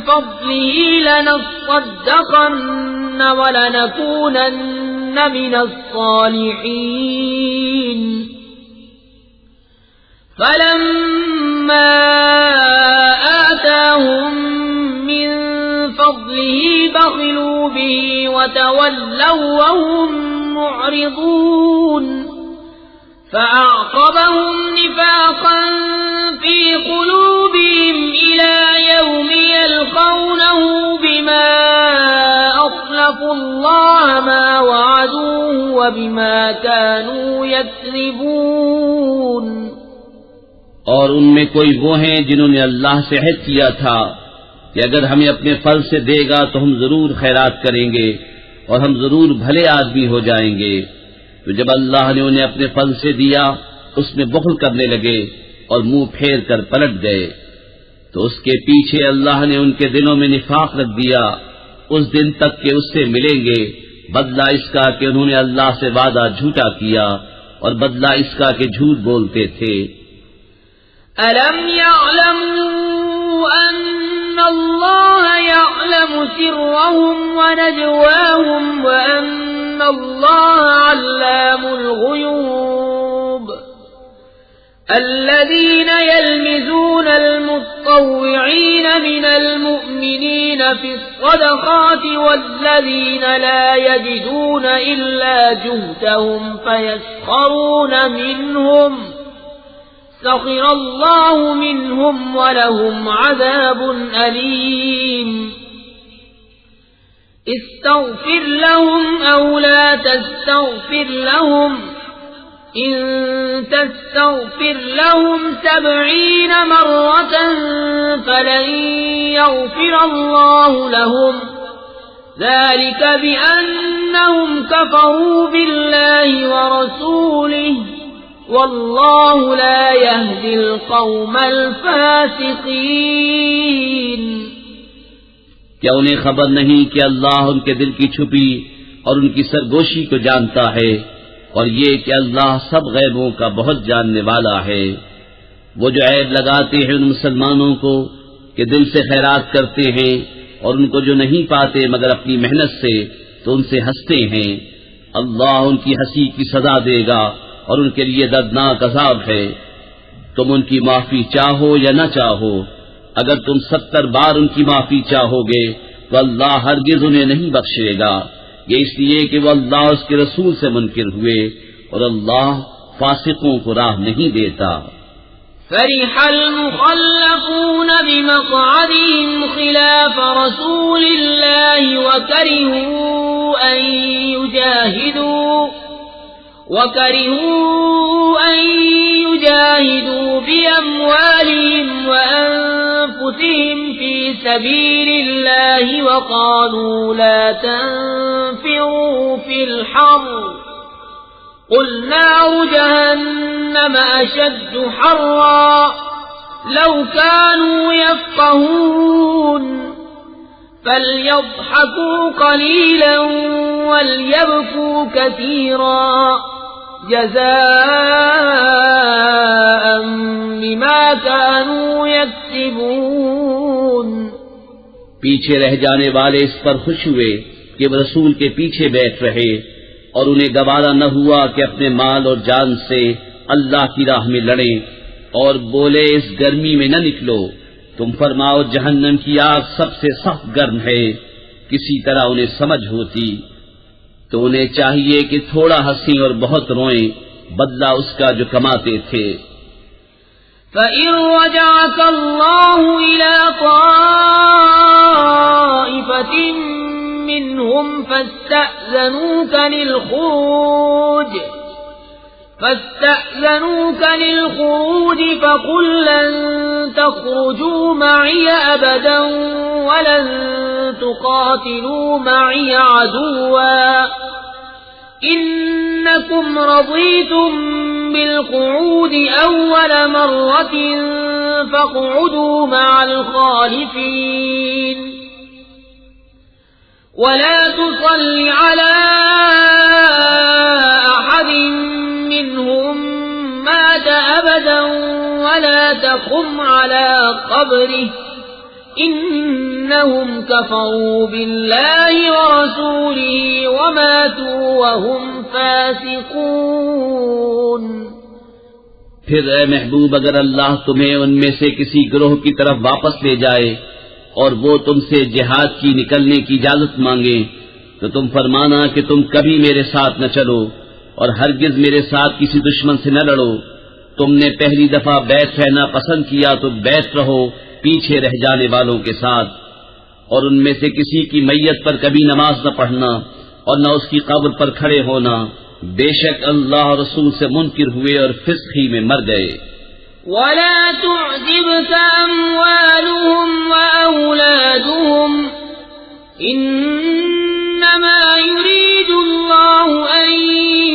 فَضْلِهِ لَنَصَّدَّقَنَّ وَلَنَكُونَنَّ مِنَ الصَّالِحِينَ فَلَمَّا آتَاهُمْ مِنْ فَضْلِهِ بَخِلُوا بِهِ وَتَوَلَّوْا وَهُمْ مُعْرِضُونَ فَأَعْقَبَهُمْ نِفَاقًا فِي قُلُوبِهِمْ إِلَى يَوْمِ يَلْقَوْنَهُ بِمَا أَخْلَفُوا اللَّهَ مَا وَعَدُوهُ وَبِمَا كَانُوا يَكْذِبُونَ۔ اور ان میں کوئی وہ ہیں جنہوں نے اللہ سے عہد کیا تھا کہ اگر ہمیں اپنے فضل سے دے گا تو ہم ضرور خیرات کریں گے اور ہم ضرور بھلے آدمی ہو جائیں گے، تو جب اللہ نے انہیں اپنے فضل سے دیا اس میں بخل کرنے لگے اور منہ پھیر کر پلٹ گئے، تو اس کے پیچھے اللہ نے ان کے دلوں میں نفاق رکھ دیا اس دن تک کہ اس سے ملیں گے، بدلہ اس کا کہ انہوں نے اللہ سے وعدہ جھوٹا کیا اور بدلہ اس کا کہ جھوٹ بولتے تھے۔ أَلَمْ يَعْلَمُوا أَنَّ اللَّهَ يَعْلَمُ سِرَّهُمْ وَنَجْوَاهُمْ وَأَنَّ اللَّهَ عَلَّامُ الْغُيُوبِ الَّذِينَ يَلْمِزُونَ الْمُطَّوِّعِينَ مِنَ الْمُؤْمِنِينَ فِي الصَّدَقَاتِ وَالَّذِينَ لَا يَجِدُونَ إِلَّا جُهْدَهُمْ فَيَسْخَرُونَ مِنْهُمْ سخر الله منهم ولهم عذاب أليم استغفر لهم أو لا تستغفر لهم إن تستغفر لهم 70 مرة فلن يغفر الله لهم ذلك بأنهم كفروا بالله ورسوله واللہ لا يهدي القوم الفاسقین۔ کیا انہیں خبر نہیں کہ اللہ ان کے دل کی چھپی اور ان کی سرگوشی کو جانتا ہے؟ اور یہ کہ اللہ سب غیبوں کا بہت جاننے والا ہے۔ وہ جو عیب لگاتے ہیں ان مسلمانوں کو کہ دل سے خیرات کرتے ہیں اور ان کو جو نہیں پاتے مگر اپنی محنت سے تو ان سے ہنستے ہیں، اللہ ان کی ہنسی کی سزا دے گا اور ان کے لیے دردناک عذاب ہے۔ تم ان کی معافی چاہو یا نہ چاہو، اگر تم 70 بار ان کی معافی چاہو گے تو اللہ ہرگز انہیں نہیں بخشے گا، یہ اس لیے کہ وہ اللہ اس کے رسول سے منکر ہوئے اور اللہ فاسقوں کو راہ نہیں دیتا۔ فرح المخلفون بمقعدهم خلاف رسول الله وكرهوا أن يجاهدوا بأموالهم وأنفسهم في سبيل الله وقالوا لا تنفروا في الحر قل نار جهنم أشد حرا لو كانوا يفقهون فليضحكوا قليلا وليبكوا كثيرا جزاء بما كانوا يكسبون۔ پیچھے رہ جانے والے اس پر خوش ہوئے کہ وہ رسول کے پیچھے بیٹھ رہے اور انہیں گوارا نہ ہوا کہ اپنے مال اور جان سے اللہ کی راہ میں لڑیں، اور بولے اس گرمی میں نہ نکلو، تم فرماؤ جہنم کی آگ سب سے سخت گرم ہے، کسی طرح انہیں سمجھ ہوتی تو انہیں چاہیے کہ تھوڑا ہنسیں اور بہت روئیں، بدلہ اس کا جو کماتے تھے۔ فَإِن رَّجَعَكَ اللَّهُ إِلَىٰ طَائِفَةٍ مِّنْهُمْ فَاسْتَأْذَنُوكَ لِلْخُرُوجِ فَقُل لَّن تَخْرُجُوا مَعِيَ أَبَدًا وَلَن تُقَاتِلُوا مَعِيَ عَدُوًّا إِنَّكُمْ رَضِيتُم بِالْقُعُودِ أَوَّلَ مَرَّةٍ فَاقْعُدُوا مَعَ الْخَالِفِينَ وَلَا تُصَلِّ عَلَىٰ أَحَدٍ مِّنْهُم مَّاتَ أَبَدًا وَلَا تَقُمْ عَلَىٰ قَبْرِهِ إِنَّهُمْ كَفَرُوا بِاللَّهِ وَرَسُولِهِ وَمَاتُوا وَهُمْ فَاسِقُونَ۔ پھر اے محبوب اگر اللہ تمہیں ان میں سے کسی گروہ کی طرف واپس لے جائے اور وہ تم سے جہاد کی نکلنے کی اجازت مانگے تو تم فرمانا کہ تم کبھی میرے ساتھ نہ چلو اور ہرگز میرے ساتھ کسی دشمن سے نہ لڑو، تم نے پہلی دفعہ بیعت رہنا پسند کیا تو بیعت رہو پیچھے رہ جانے والوں کے ساتھ، اور ان میں سے کسی کی میت پر کبھی نماز نہ پڑھنا اور نہ اس کی قبر پر کھڑے ہونا، بے شک اللہ اور رسول سے منکر ہوئے اور فسق ہی میں مر گئے۔ وَلَا تُعْجِبْكَ أَمْوَالُهُمْ وَأَوْلَادُهُمْ إِنَّمَا يُرِيدُ اللَّهُ أَن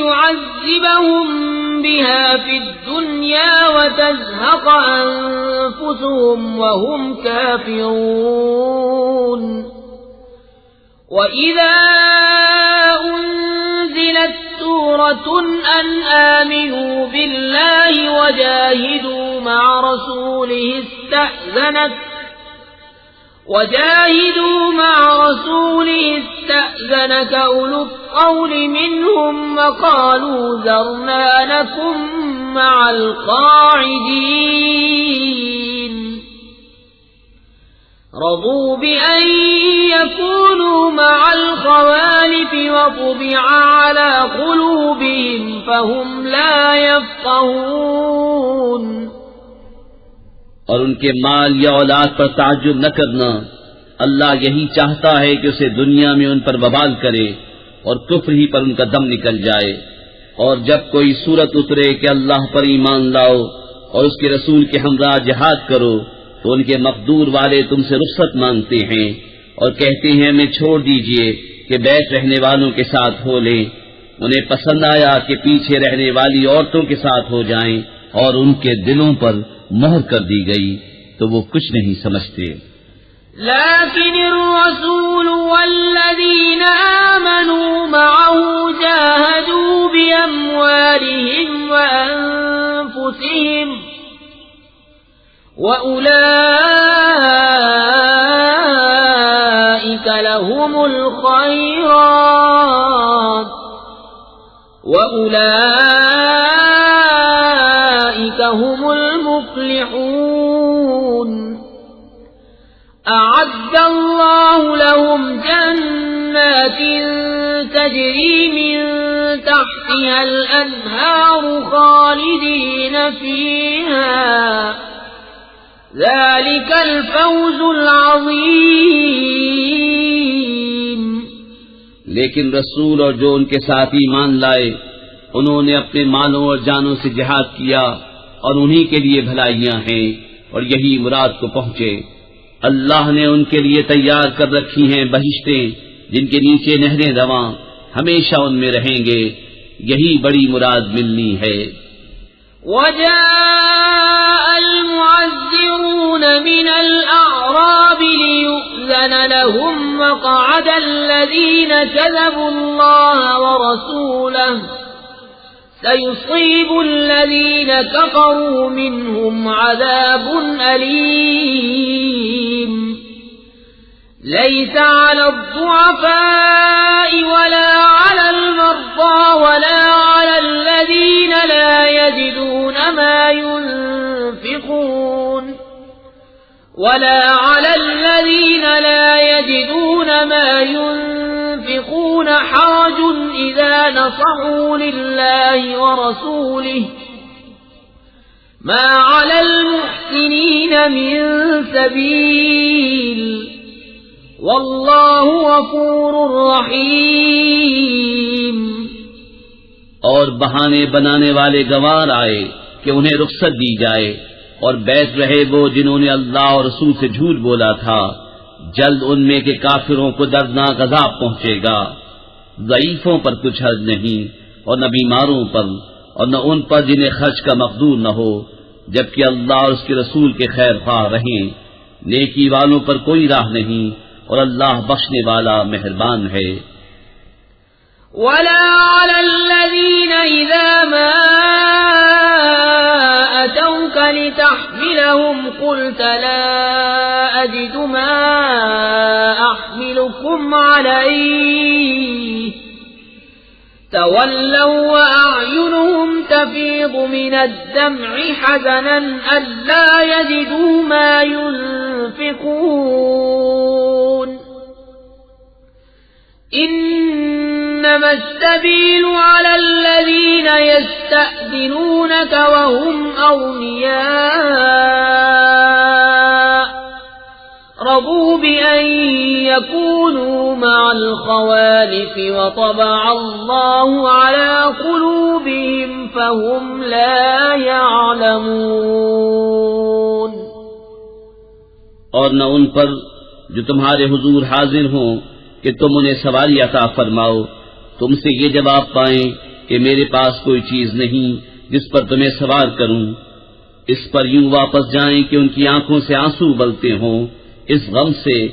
يُعَذِّبَهُم بِهَا فِي الدُّنْيَا وَتَزْهَقَ أَنفُسُهُمْ وَهُمْ كَافِرُونَ۔ وَإِذَا أُنزِلَتْ سُورَةٌ أَنْ آمِنُوا بِاللَّهِ وَجَاهِدُوا مَعَ رَسُولِهِ اسْتَأْذَنَكَ أُولُو الطَّوْلِ مِنْهُمْ وَقَالُوا ذَرْنَا نَكُن مَّعَ الْقَاعِدِينَ رَضُوا بِأَن يَكُونُوا مَعَ الْخَوَالِفِ وَطُبِعَ عَلَىٰ قُلُوبِهِمْ فَهُمْ لَا يَفْقَهُونَ۔ اور ان کے مال یا اولاد پر تعجب نہ کرنا، اللہ یہی چاہتا ہے کہ اسے دنیا میں ان پر وبال کرے اور کفر ہی پر ان کا دم نکل جائے، اور جب کوئی صورت اترے کہ اللہ پر ایمان لاؤ اور اس کے رسول کے ہمراہ جہاد کرو تو ان کے مقدور والے تم سے رخصت مانگتے ہیں اور کہتے ہیں ہمیں چھوڑ دیجئے کہ بیٹھ رہنے والوں کے ساتھ ہو لیں، انہیں پسند آیا کہ پیچھے رہنے والی عورتوں کے ساتھ ہو جائیں اور ان کے دلوں پر مہر کر دی گئی تو وہ کچھ نہیں سمجھتے۔ لكن الرسول والذين آمنوا معه جاهدوا بأموالهم وأولئك لهم الخيرات وأولئك هم المفلحون أعد الله لهم جنات تجري من تحتها الأنهار خالدين فيها ذلك الفوز العظيم۔ لیکن رسول اور جو ان کے ساتھ ایمان لائے انہوں نے اپنے مالوں اور جانوں سے جہاد کیا اور انہی کے لیے بھلائیاں ہیں اور یہی مراد کو پہنچے۔ اللہ نے ان کے لیے تیار کر رکھی ہیں بہشتیں جن کے نیچے نہریں رواں، ہمیشہ ان میں رہیں گے، یہی بڑی مراد ملنی ہے۔ وجاء المعذرون من الأعراب ليؤذن لهم وقعد الذين كذبوا الله ورسوله سيصيب الذين كفروا منهم عذاب أليم ليس على الضعفاء ولا على المرضى ولا على الذين لا يجدون ما ينفقون حرج إذا نصحوا لله ورسوله ما على المحسنين من سبيل واللہ غفور رحیم۔ اور بہانے بنانے والے گوار آئے کہ انہیں رخصت دی جائے اور بیٹھ رہے وہ جنہوں نے اللہ اور رسول سے جھوٹ بولا تھا، جلد ان میں کے کافروں کو دردناک عذاب پہنچے گا۔ ضعیفوں پر کچھ حرج نہیں اور نہ بیماروں پر اور نہ ان پر جنہیں خرچ کا مقدور نہ ہو، جبکہ اللہ اور اس کے رسول کے خیر خواہ رہیں۔ نیکی والوں پر کوئی راہ نہیں اور اللہ بخشنے والا مہربان ہے۔ ولا على الذين إذا ما أتوك لتحملهم قلت لا أجد ما أحملكم عليه تولوا وأعينهم تفيض من الدمع حزنا ألا يجدوا ما ينفقون إنما السبيل على الذين يستأذنونك وهم أغنياء رضوا بأن يكونوا مع الخوالف وطبع الله على قلوبهم فهم لا يعلمون۔ اور نہ ان پر جو تمہارے حضور حاضر ہوں کہ تم انہیں سواری عطا فرماؤ، تم سے یہ جواب پائیں کہ میرے پاس کوئی چیز نہیں جس پر تمہیں سوار کروں، اس پر یوں واپس جائیں کہ ان کی آنکھوں سے آنسو بلتے ہوں اس غم سے